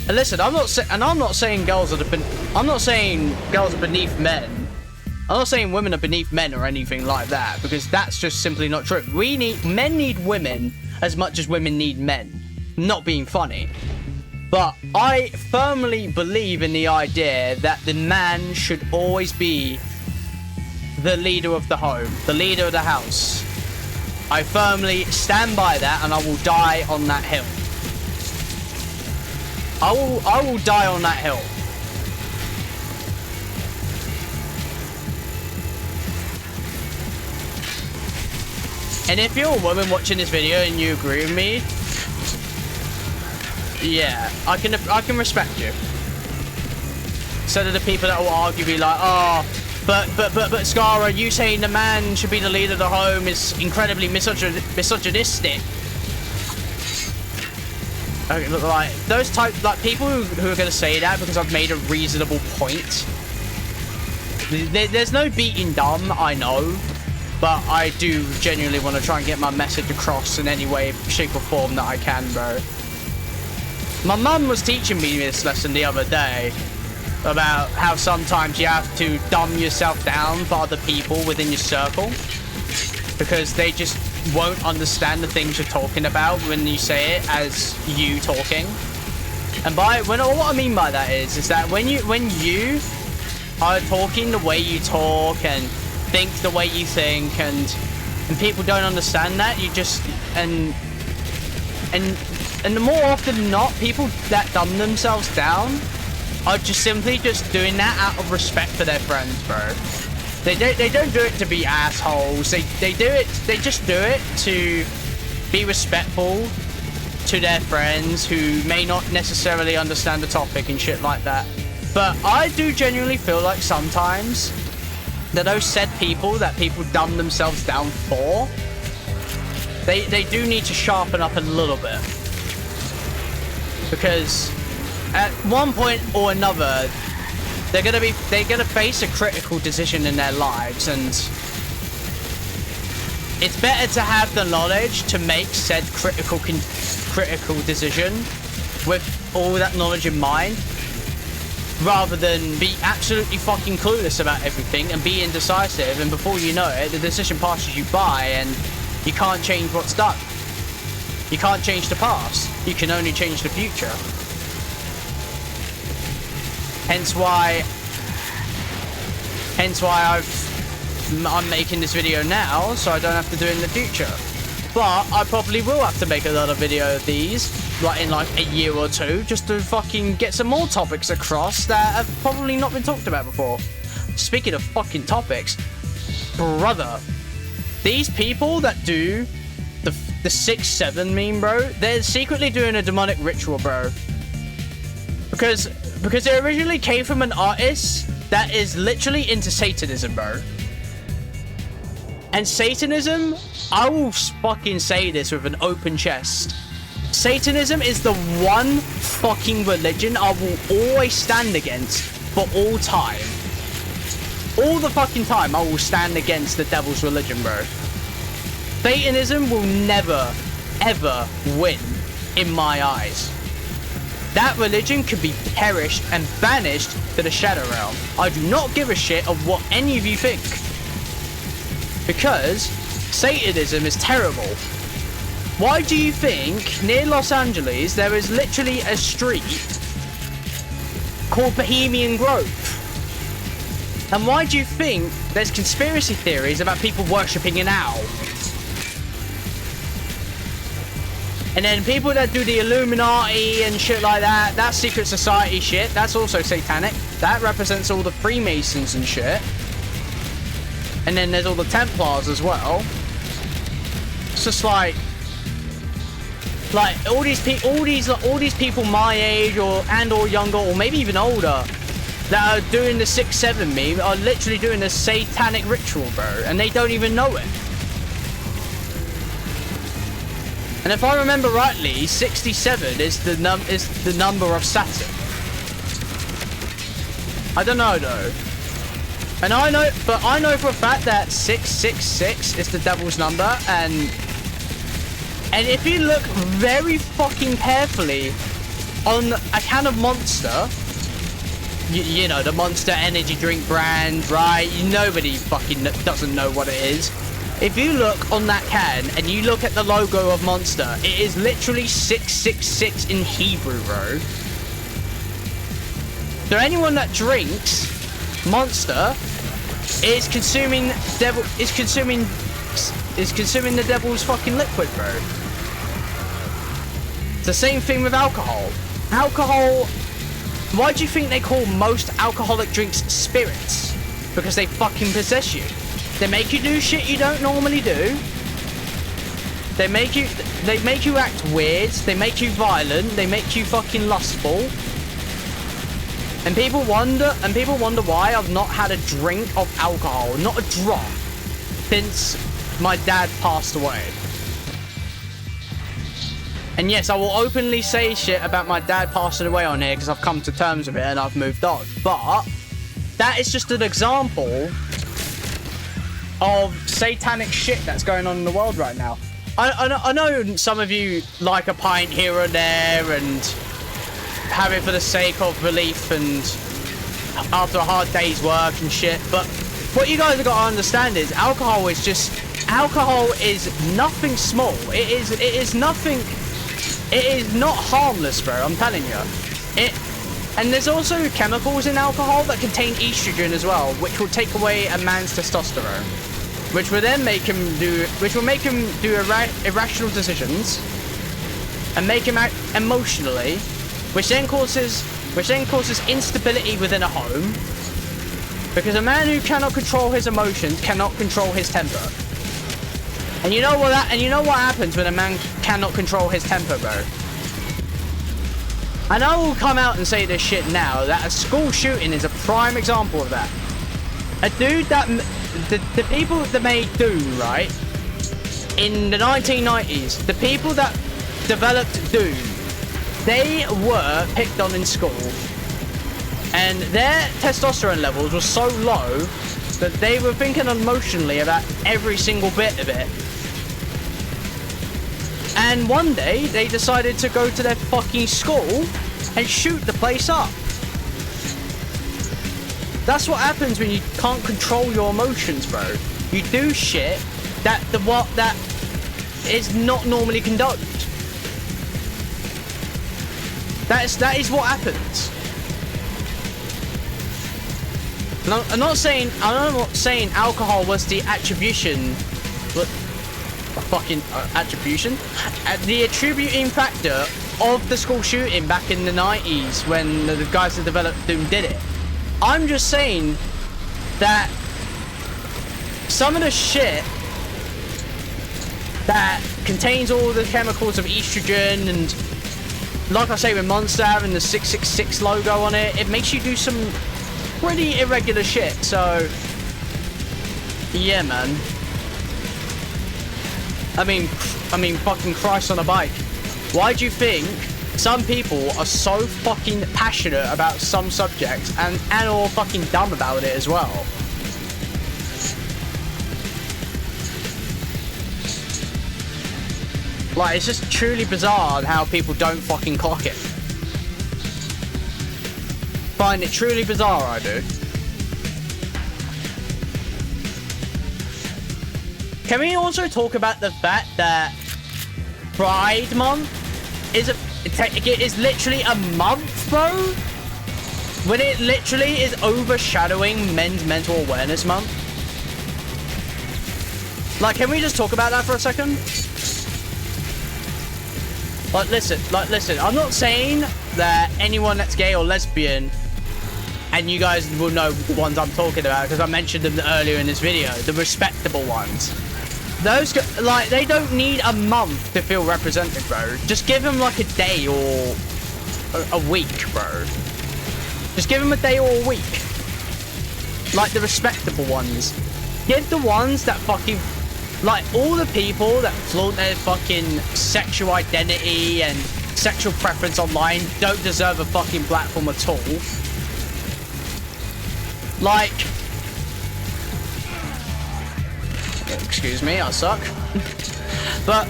And listen, I'm not saying girls are beneath men. I'm not saying women are beneath men or anything like that, because that's just simply not true. Men need women as much as women need men. Not being funny. But I firmly believe in the idea that the man should always be the leader of the home, the leader of the house. I firmly stand by that, and I will die on that hill. I will die on that hill. And if you're a woman watching this video and you agree with me, yeah, I can respect you. Instead of the people that will argue, be like, oh, but Scara, you saying the man should be the leader of the home is incredibly misogynistic. Okay, look, like those people who are gonna say that because I've made a reasonable point. There's no beating dumb, I know, but I do genuinely want to try and get my message across in any way, shape, or form that I can, bro. My mum was teaching me this lesson the other day about how sometimes you have to dumb yourself down for other people within your circle because they just won't understand the things you're talking about when you say it as you talking. And what I mean by that is that when you are talking the way you talk and think the way you think, and people don't understand that, you just and the more often than not, people that dumb themselves down are just simply just doing that out of respect for their friends, bro. They don't do it to be assholes. They just do it to be respectful to their friends who may not necessarily understand the topic and shit like that. But I do genuinely feel like sometimes that those said people that people dumb themselves down for, they do need to sharpen up a little bit. Because at one point or another, they're gonna face a critical decision in their lives, and it's better to have the knowledge to make said critical decision with all that knowledge in mind, rather than be absolutely fucking clueless about everything and be indecisive, and before you know it, the decision passes you by, and You can't change what's done. You can't change the past. You can only change the future. Hence why I'm making this video now, so I don't have to do it in the future. But I probably will have to make another video of these, like in like a year or two, just to fucking get some more topics across that have probably not been talked about before. Speaking of fucking topics, brother, these people that do the 6-7 meme, bro, they're secretly doing a demonic ritual, bro. Because it originally came from an artist that is literally into Satanism, bro. And Satanism, I will fucking say this with an open chest. Satanism is the one fucking religion I will always stand against for all time. All the fucking time I will stand against the devil's religion, bro. Satanism will never, ever win in my eyes. That religion could be perished and banished to the Shadow Realm. I do not give a shit of what any of you think. Because Satanism is terrible. Why do you think near Los Angeles there is literally a street called Bohemian Grove? And why do you think there's conspiracy theories about people worshipping an owl? And then people that do the Illuminati and shit like that, that's secret society shit. That's also satanic. That represents all the Freemasons and shit. And then there's all the Templars as well. It's just like all these people my age or younger or maybe even older that are doing the 6-7 meme are literally doing a satanic ritual, bro, and they don't even know it. And if I remember rightly, 67 is the number of Saturn. I don't know though. And I know for a fact that 666 is the devil's number, and if you look very fucking carefully on a can of Monster, you know, the Monster energy drink brand, right? Nobody fucking doesn't know what it is. If you look on that can and you look at the logo of Monster, it is literally 666 in Hebrew, bro. So anyone that drinks Monster is consuming the devil's fucking liquid, bro. It's the same thing with alcohol. Alcohol, why do you think they call most alcoholic drinks spirits? Because they fucking possess you. They make you do shit you don't normally do. They make you act weird. They make you violent. They make you fucking lustful. And people wonder why I've not had a drink of alcohol, not a drop, since my dad passed away. And yes, I will openly say shit about my dad passing away on here because I've come to terms with it and I've moved on. But that is just an example of satanic shit that's going on in the world right now. I know some of you like a pint here or there and have it for the sake of relief and after a hard day's work and shit, but what you guys have got to understand is alcohol is nothing small. It is nothing. It is not harmless, bro, I'm telling you. And there's also chemicals in alcohol that contain estrogen as well, which will take away a man's testosterone, which will then make him do irrational decisions and make him act emotionally, which then causes instability within a home, because a man who cannot control his emotions cannot control his temper. And you know what happens when a man cannot control his temper, bro? And I will come out and say this shit now, that a school shooting is a prime example of that. A dude that the people that made Doom, right, in the 1990s, the people that developed Doom, they were picked on in school, and their testosterone levels were so low that they were thinking emotionally about every single bit of it. And one day they decided to go to their fucking school and shoot the place up. That's what happens when you can't control your emotions, bro. You do shit that is not normally condoned. That is what happens. No, I'm not saying alcohol was the attribution, but fucking attribution, the attributing factor of the school shooting back in the 90s when the guys that developed Doom did it. I'm just saying that some of the shit that contains all the chemicals of estrogen and, like I say, with Monster having the 666 logo on it, it makes you do some pretty irregular shit. So yeah, man. I mean fucking Christ on a bike. Why do you think some people are so fucking passionate about some subjects and all fucking dumb about it as well? Like, it's just truly bizarre how people don't fucking clock it. Find it truly bizarre, I do. Can we also talk about the fact that Pride Month is literally a month, bro? When it literally is overshadowing Men's Mental Awareness Month? Like, can we just talk about that for a second? Like, listen, I'm not saying that anyone that's gay or lesbian, and you guys will know the ones I'm talking about because I mentioned them earlier in this video, the respectable ones. Those, like, they don't need a month to feel represented, bro. Just give them, like, a day or a week, bro. Just give them a day or a week. Like, the respectable ones. Give the ones that fucking... Like, all the people that flaunt their fucking sexual identity and sexual preference online don't deserve a fucking platform at all. Like... Excuse me, I suck. But,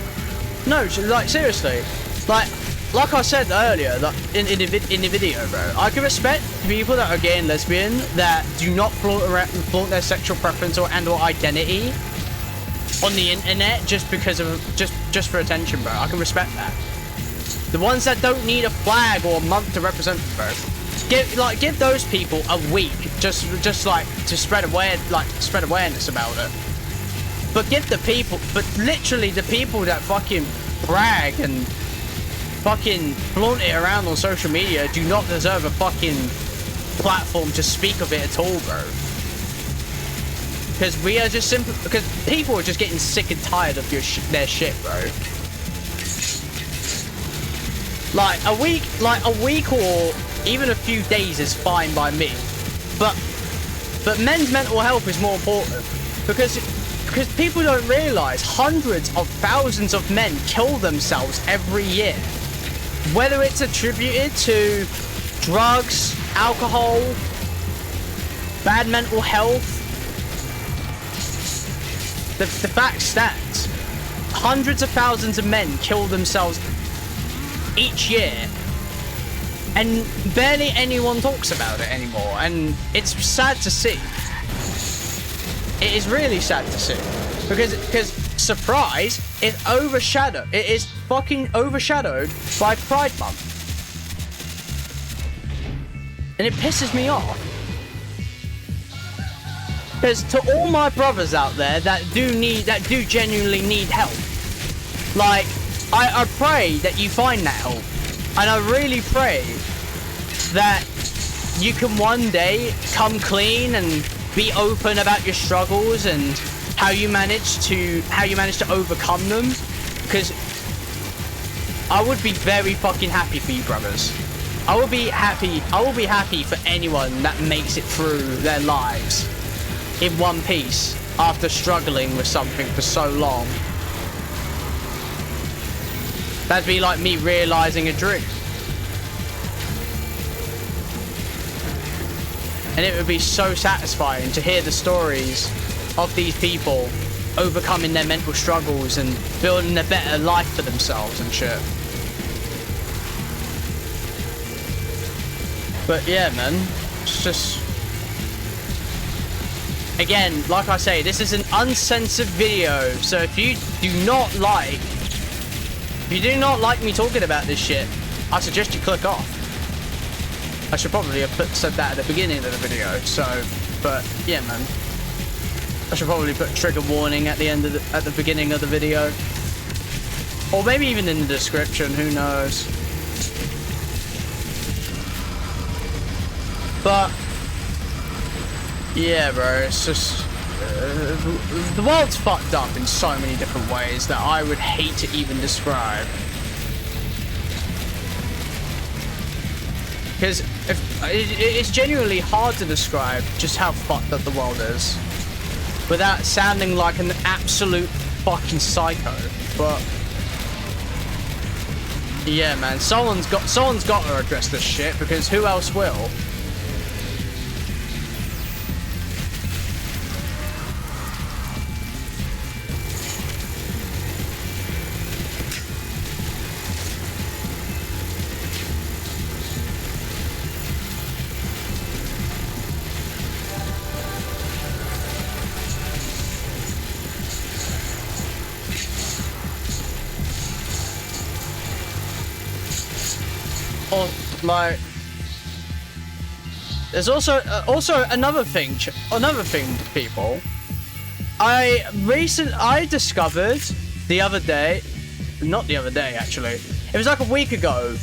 no, like, seriously. Like I said earlier, like, in the video, bro, I can respect people that are gay and lesbian that do not flaunt their sexual preference or identity on the internet just because of just for attention, bro. I can respect that. The ones that don't need a flag or a month to represent them, bro, give those people a week just like to spread awareness about it. But literally the people that fucking brag and fucking flaunt it around on social media do not deserve a fucking platform to speak of it at all, bro. Because we are just because people are just getting sick and tired of their shit, bro. Like a week or even a few days is fine by me. But men's mental health is more important because people don't realize hundreds of thousands of men kill themselves every year. Whether it's attributed to drugs, alcohol, bad mental health, the fact stands, hundreds of thousands of men kill themselves each year, and barely anyone talks about it anymore, and it's sad to see. It is really sad to see, because surprise, it is fucking overshadowed by Pride Month, and it pisses me off. Because to all my brothers out there that do genuinely need help, like, I pray that you find that help. And I really pray that you can one day come clean and be open about your struggles and how you manage to overcome them. Because I would be very fucking happy for you, brothers. I will be happy for anyone that makes it through their lives in one piece after struggling with something for so long. That'd be like me realizing a dream. And it would be so satisfying to hear the stories of these people overcoming their mental struggles and building a better life for themselves and shit. But yeah, man, it's just... Again, like I say, this is an uncensored video, so if you do not like me talking about this shit, I suggest you click off. I should probably have said that at the beginning of the video, so, but yeah, man. I should probably put trigger warning at the end of at the beginning of the video, or maybe even in the description. Who knows? But yeah, bro, it's just the world's fucked up in so many different ways that I would hate to even describe. Because it's genuinely hard to describe just how fucked up the world is without sounding like an absolute fucking psycho. But yeah, man, someone's got to address this shit, because who else will? Or like, there's also another thing, people. I discovered the other day, not the other day actually. It was like a week ago.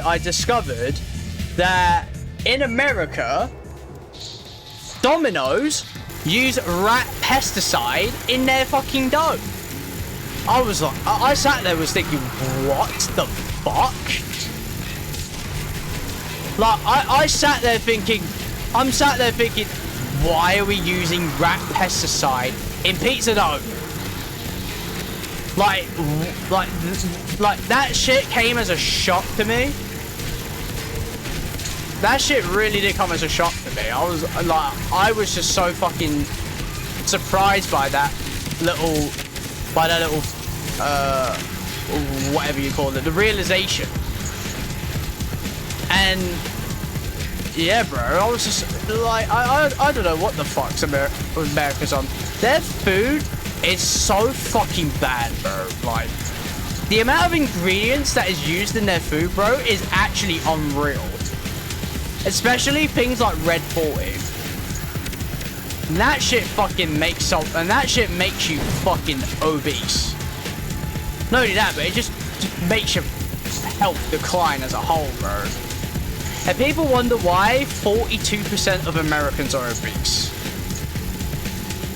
I discovered that in America, Domino's use rat pesticide in their fucking dough. I was like, I sat there was thinking, what the fuck? Like, I'm sat there thinking, why are we using rat pesticide in pizza dough? Like that shit came as a shock to me. That shit really did come as a shock to me. I was just so fucking surprised by that little, whatever you call it, the realization. And yeah, bro, I was just like, I don't know what the fuck's America's on. Their food is so fucking bad, bro. Like, the amount of ingredients that is used in their food, bro, is actually unreal. Especially things like Red 40. And that shit fucking makes you fucking obese. Not only that, but it just makes your health decline as a whole, bro. And people wonder why 42% of Americans are obese.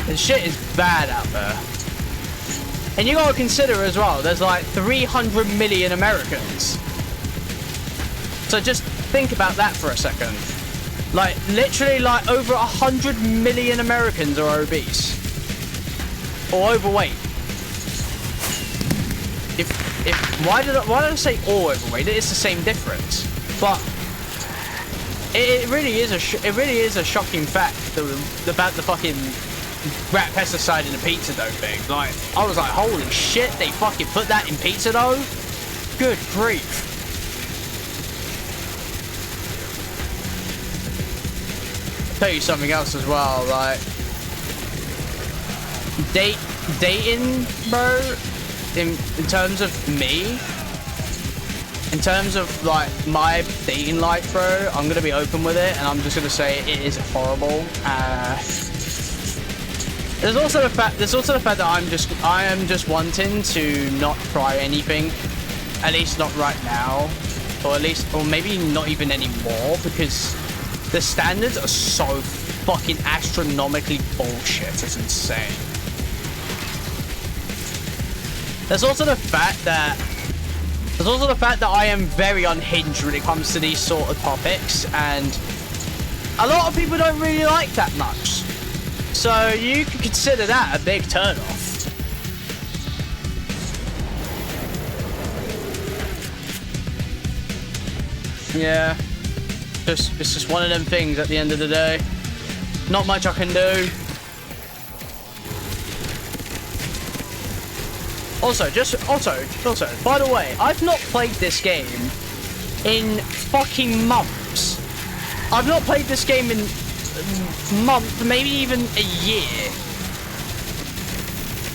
And shit is bad out there. And you gotta consider as well, there's like 300 million Americans. So just think about that for a second. Like, literally, like, over 100 million Americans are obese. Or overweight. Why did I say all overweight? It's the same difference. But it really is a shocking fact about the fucking rat pesticide in the pizza dough thing. Like, I was like, holy shit, they fucking put that in pizza dough? Good grief. I'll tell you something else as well, like, dating, bro, in terms of me, in terms of like my dating life, bro, I'm gonna be open with it, and I'm just gonna say it is horrible. There's also the fact that I am just wanting to not try anything, at least not right now, or maybe not even anymore, because the standards are so fucking astronomically bullshit. It's insane. There's also the fact that I am very unhinged when it comes to these sort of topics, and a lot of people don't really like that much. So you can consider that a big turn-off. Yeah, it's just one of them things at the end of the day. Not much I can do. Also, by the way, I've not played this game in fucking months. I've not played this game in month, maybe even a year.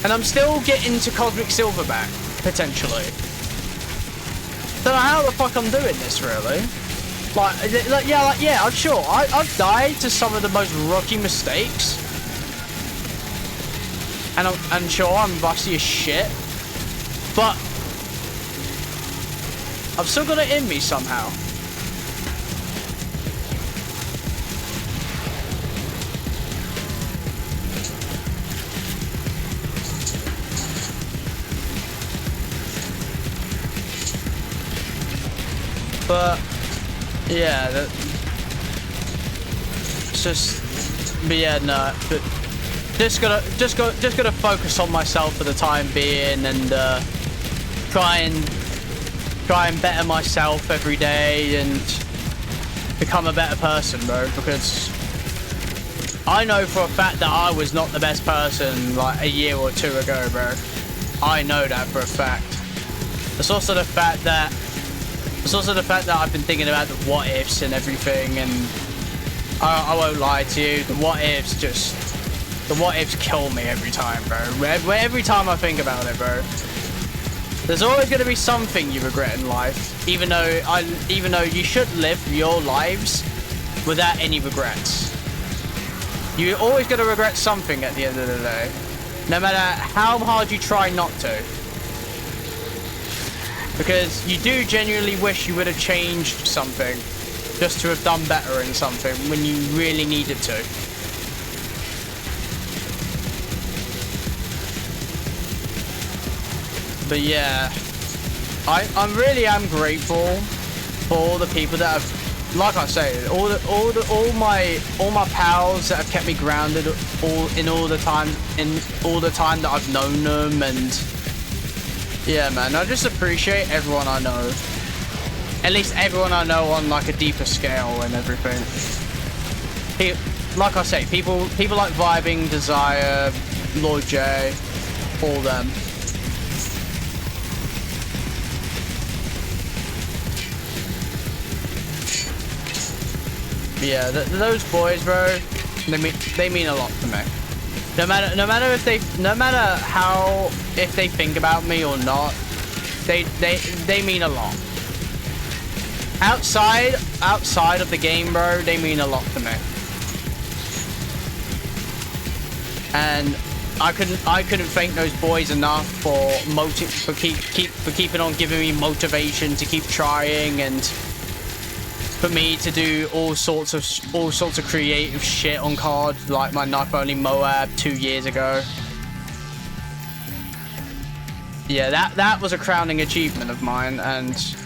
And I'm still getting to Cosmic Silverback, potentially. Don't know how the fuck I'm doing this, really. Yeah, I'm sure. I've died to some of the most rookie mistakes. And I'm sure I'm rusty as shit. But I've still got it in me somehow. But yeah, it's just. But yeah, no. But just gonna focus on myself for the time being, and try and better myself every day and become a better person, bro. Because I know for a fact that I was not the best person like a year or two ago, bro. I know that for a fact. It's also the fact that I've been thinking about the what ifs and everything, and I won't lie to you, the what ifs kill me every time, bro. Every time I think about it, bro. There's always going to be something you regret in life, even though you should live your lives without any regrets. You're always going to regret something at the end of the day, no matter how hard you try not to. Because you do genuinely wish you would have changed something, just to have done better in something when you really needed to. But yeah, I really am grateful for all the people that have, like I say, all my pals that have kept me grounded all the time that I've known them. And yeah, man, I just appreciate everyone I know. At least everyone I know on like a deeper scale and everything. Like I say, people like Vibing, Desire, Lord J, all them. Yeah, those boys, bro, they mean a lot to me. No matter if they think about me or not, they mean a lot. Outside of the game, bro, they mean a lot to me. And I couldn't thank those boys enough for keeping on giving me motivation to keep trying, and for me to do all sorts of creative shit on COD, like my knife only Moab 2 years ago. Yeah, that was a crowning achievement of mine, and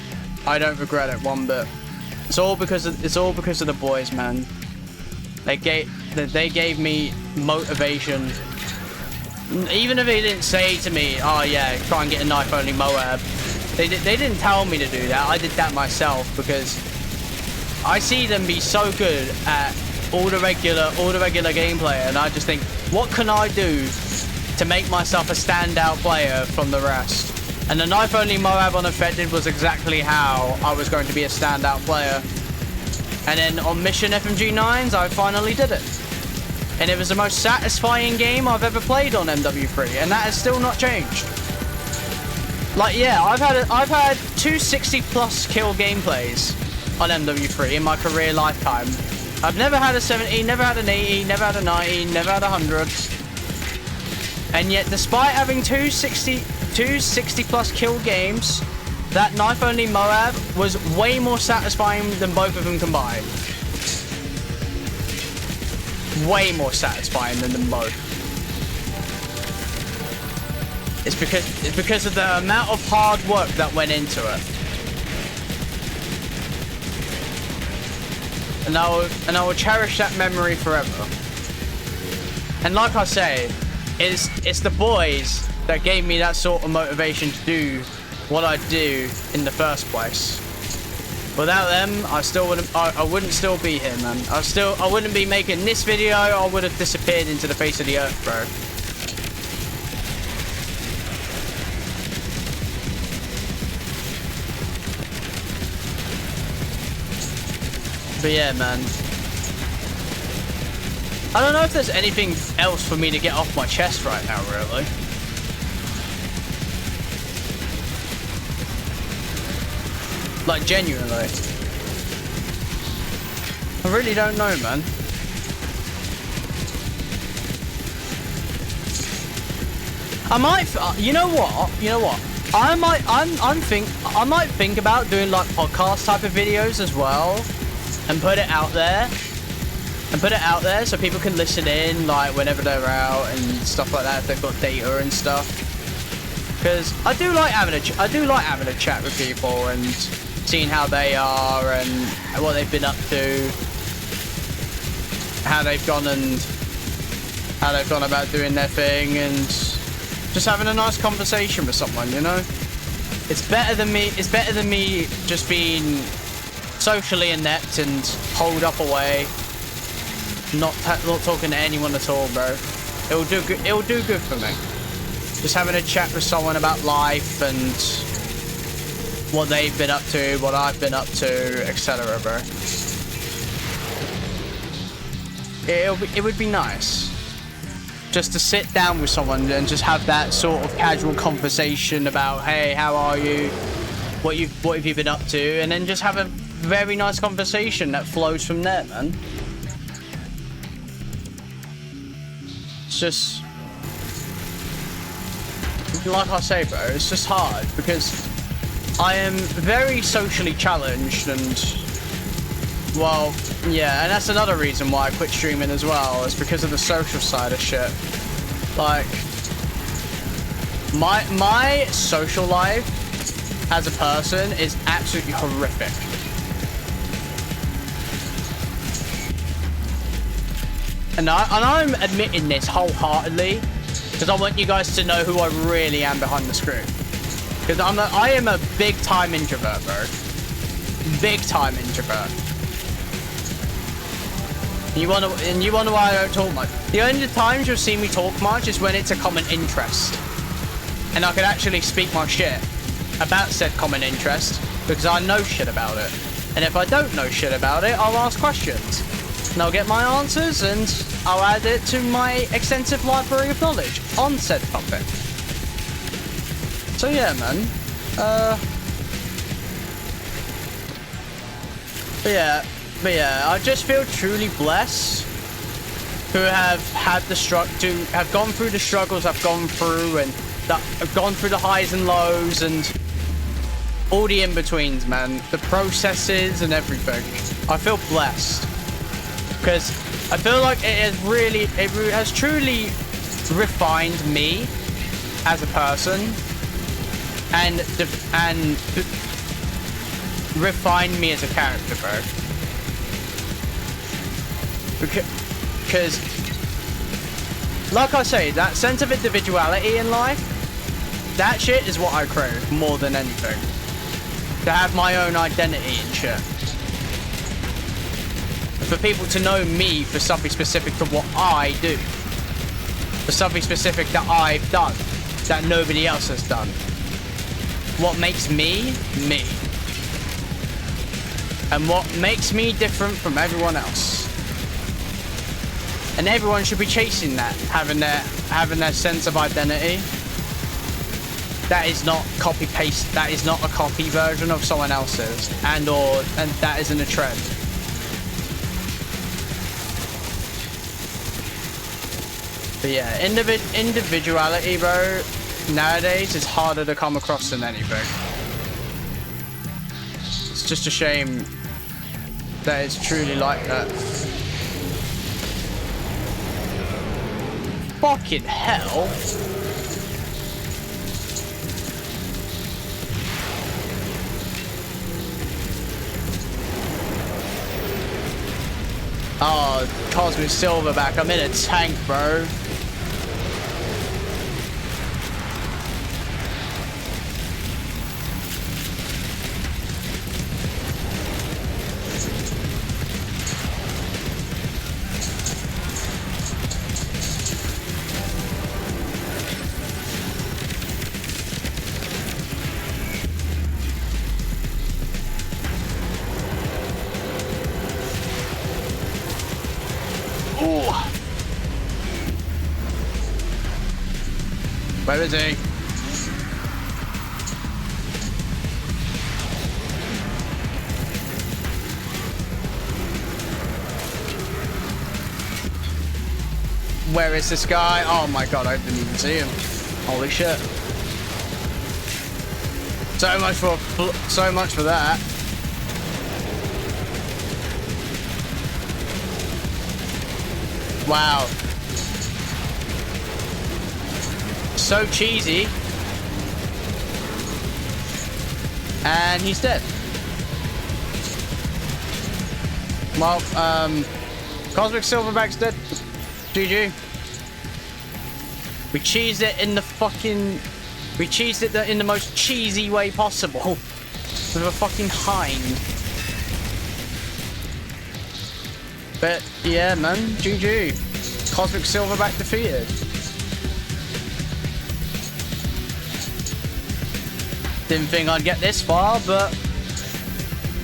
I don't regret it one bit. It's all because of the boys, man. They gave me motivation. Even if they didn't say to me, "Oh yeah, try and get a knife only Moab," they didn't tell me to do that. I did that myself because I see them be so good at all the regular gameplay, and I just think, what can I do to make myself a standout player from the rest? And the knife only Moab unaffected was exactly how I was going to be a standout player. And then on Mission FMG9s, I finally did it. And it was the most satisfying game I've ever played on MW3, and that has still not changed. Like, yeah, I've had 260 plus kill gameplays on MW3 in my career lifetime. I've never had a 70, never had an 80, never had a 90, never had a 100. And yet, despite having 260 plus kill games, that knife only Moab was way more satisfying than both of them combined. Way more satisfying than them both. It's because of the amount of hard work that went into it. And I will cherish that memory forever. And like I say, it's the boys that gave me that sort of motivation to do what I do in the first place. Without them, I wouldn't still be here, man. I wouldn't be making this video. I would have disappeared into the face of the earth, bro. But yeah, man. I don't know if there's anything else for me to get off my chest right now, really. Like, genuinely. I really don't know, man. I might, you know what? I might think about doing like podcast type of videos as well, and put it out there. So people can listen in like whenever they're out and stuff like that, if they've got data and stuff. Because I do like having a chat with people and seeing how they are and what they've been up to, how they've gone about doing their thing, and just having a nice conversation with someone, you know? It's better than me just being socially inept and holed up away, not talking to anyone at all, bro. It'll do good for me. Just having a chat with someone about life and what they've been up to, what I've been up to, etc., bro. It would be nice just to sit down with someone and just have that sort of casual conversation about, hey, how are you? What have you been up to? And then just have a very nice conversation that flows from there, man. It's just, like I say, bro, it's just hard because I am very socially challenged, and well, yeah, and that's another reason why I quit streaming as well, is because of the social side of shit. Like, my social life as a person is absolutely horrific. And I'm admitting this wholeheartedly because I want you guys to know who I really am behind the screen. Because I am a big time introvert, bro. Big time introvert. You wonder why I don't talk much. The only times you'll see me talk much is when it's a common interest, and I can actually speak my shit about said common interest because I know shit about it. And if I don't know shit about it, I'll ask questions, and I'll get my answers, and I'll add it to my extensive library of knowledge on said topic. So yeah, man. But yeah, I just feel truly blessed to have had have gone through the struggles I've gone through, and I've gone through the highs and lows and all the in-betweens, man. The processes and everything. I feel blessed because I feel like it has truly refined me as a person and refined me as a character, bro. Because, like I say, that sense of individuality in life, that shit is what I crave more than anything. To have my own identity and shit. For people to know me for something specific to what I do. For something specific that I've done, that nobody else has done. What makes me, me. And what makes me different from everyone else. And everyone should be chasing that, having their sense of identity. That is not copy paste. That is not a copy version of someone else's, and that isn't a trend. But yeah, individuality, bro, nowadays is harder to come across than anything. It's just a shame that it's truly like that. Fucking hell. Oh, Cosmic Silverback, I'm in a tank, bro. Ooh. Where is he? Where is this guy? Oh my god, I didn't even see him. Holy shit. So much for that. Wow. So cheesy. And he's dead. Well, Cosmic Silverback's dead. GG. We cheesed it in the fucking... We cheesed it in the most cheesy way possible. With a fucking hind. But, yeah, man. GG. Cosmic Silverback defeated. Didn't think I'd get this far, but...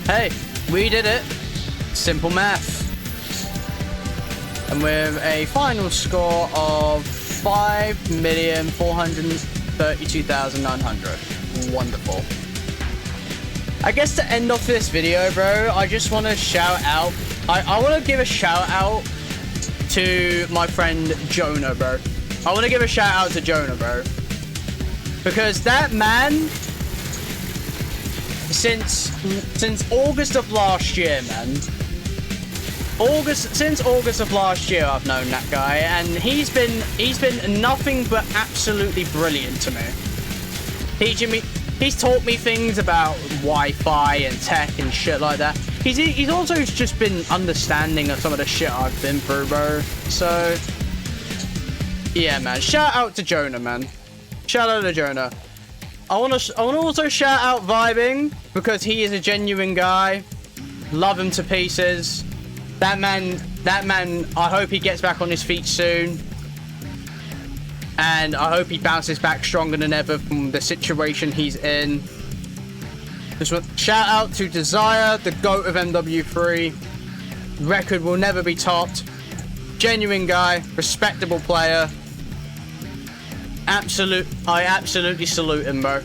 Hey, we did it. Simple math. And with a final score of 5,432,900. Wonderful. I guess to end off this video, bro, I just want to shout out. I want to give a shout out to my friend Jonah, bro. I want to give a shout out to Jonah, bro. Because that man, since August of last year, man. Since August of last year, I've known that guy, and he's been nothing but absolutely brilliant to me. He's taught me things about Wi-Fi and tech and shit like that. He's also just been understanding of some of the shit I've been through, bro. So yeah, man. Shout out to Jonah, man. Shout out to Jonah. I wanna also shout out Vibing, because he is a genuine guy. Love him to pieces. That man, I hope he gets back on his feet soon. And I hope he bounces back stronger than ever from the situation he's in. Just shout out to Desire, the GOAT of MW3. Record will never be topped. Genuine guy, respectable player. I absolutely salute him, bro.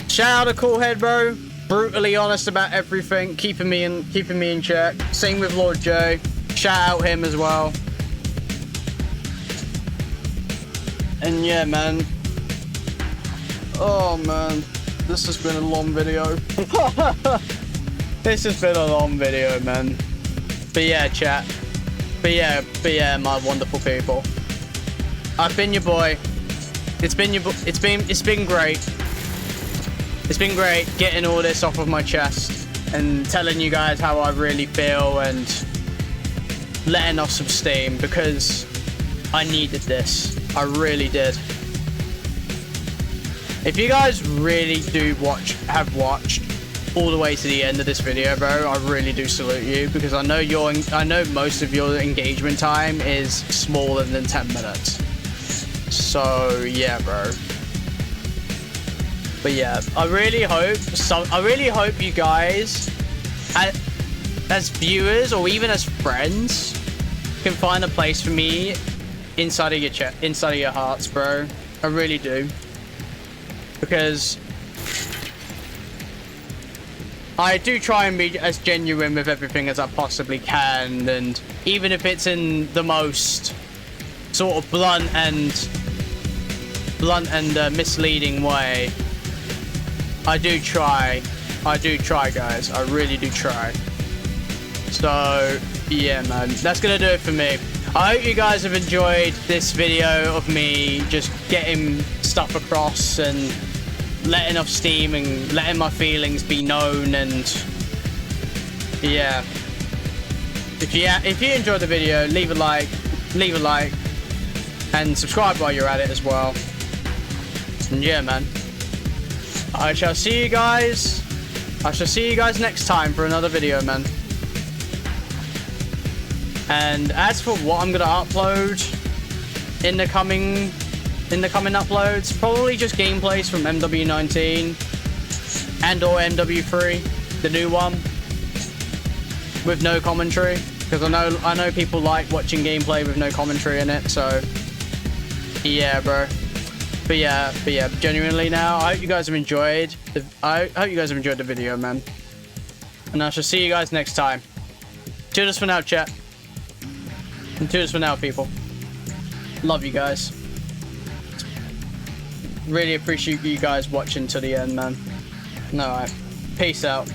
Shout out to Coolhead, bro. Brutally honest about everything, keeping me in check. Same with Lord J. Shout out him as well. And yeah, man. Oh man, this has been a long video. This has been a long video, man. But yeah, chat. But yeah, my wonderful people. I've been your boy. It's been great. It's been great getting all this off of my chest and telling you guys how I really feel and letting off some steam, because I needed this. I really did. If you guys really have watched all the way to the end of this video, bro, I really do salute you, because I know most of your engagement time is smaller than 10 minutes. So yeah, bro. But yeah, I really hope you guys, as viewers or even as friends, can find a place for me inside of your hearts, bro. I really do, because I do try and be as genuine with everything as I possibly can, and even if it's in the most sort of blunt and misleading way, I do try, guys. I really do try. So, yeah, man. That's gonna do it for me. I hope you guys have enjoyed this video of me just getting stuff across and letting off steam and letting my feelings be known. And yeah, if you enjoyed the video, leave a like, and subscribe while you're at it as well. And yeah, man. I shall see you guys next time for another video, man. And as for what I'm gonna upload in the coming uploads, probably just gameplays from MW19 and or MW3, the new one, with no commentary, because I know people like watching gameplay with no commentary in it. So Yeah, bro. But yeah, genuinely now, I hope you guys have enjoyed the video, man. And I shall see you guys next time. Cheers for now, chat. And cheers for now, people. Love you guys. Really appreciate you guys watching to the end, man. Alright. Peace out.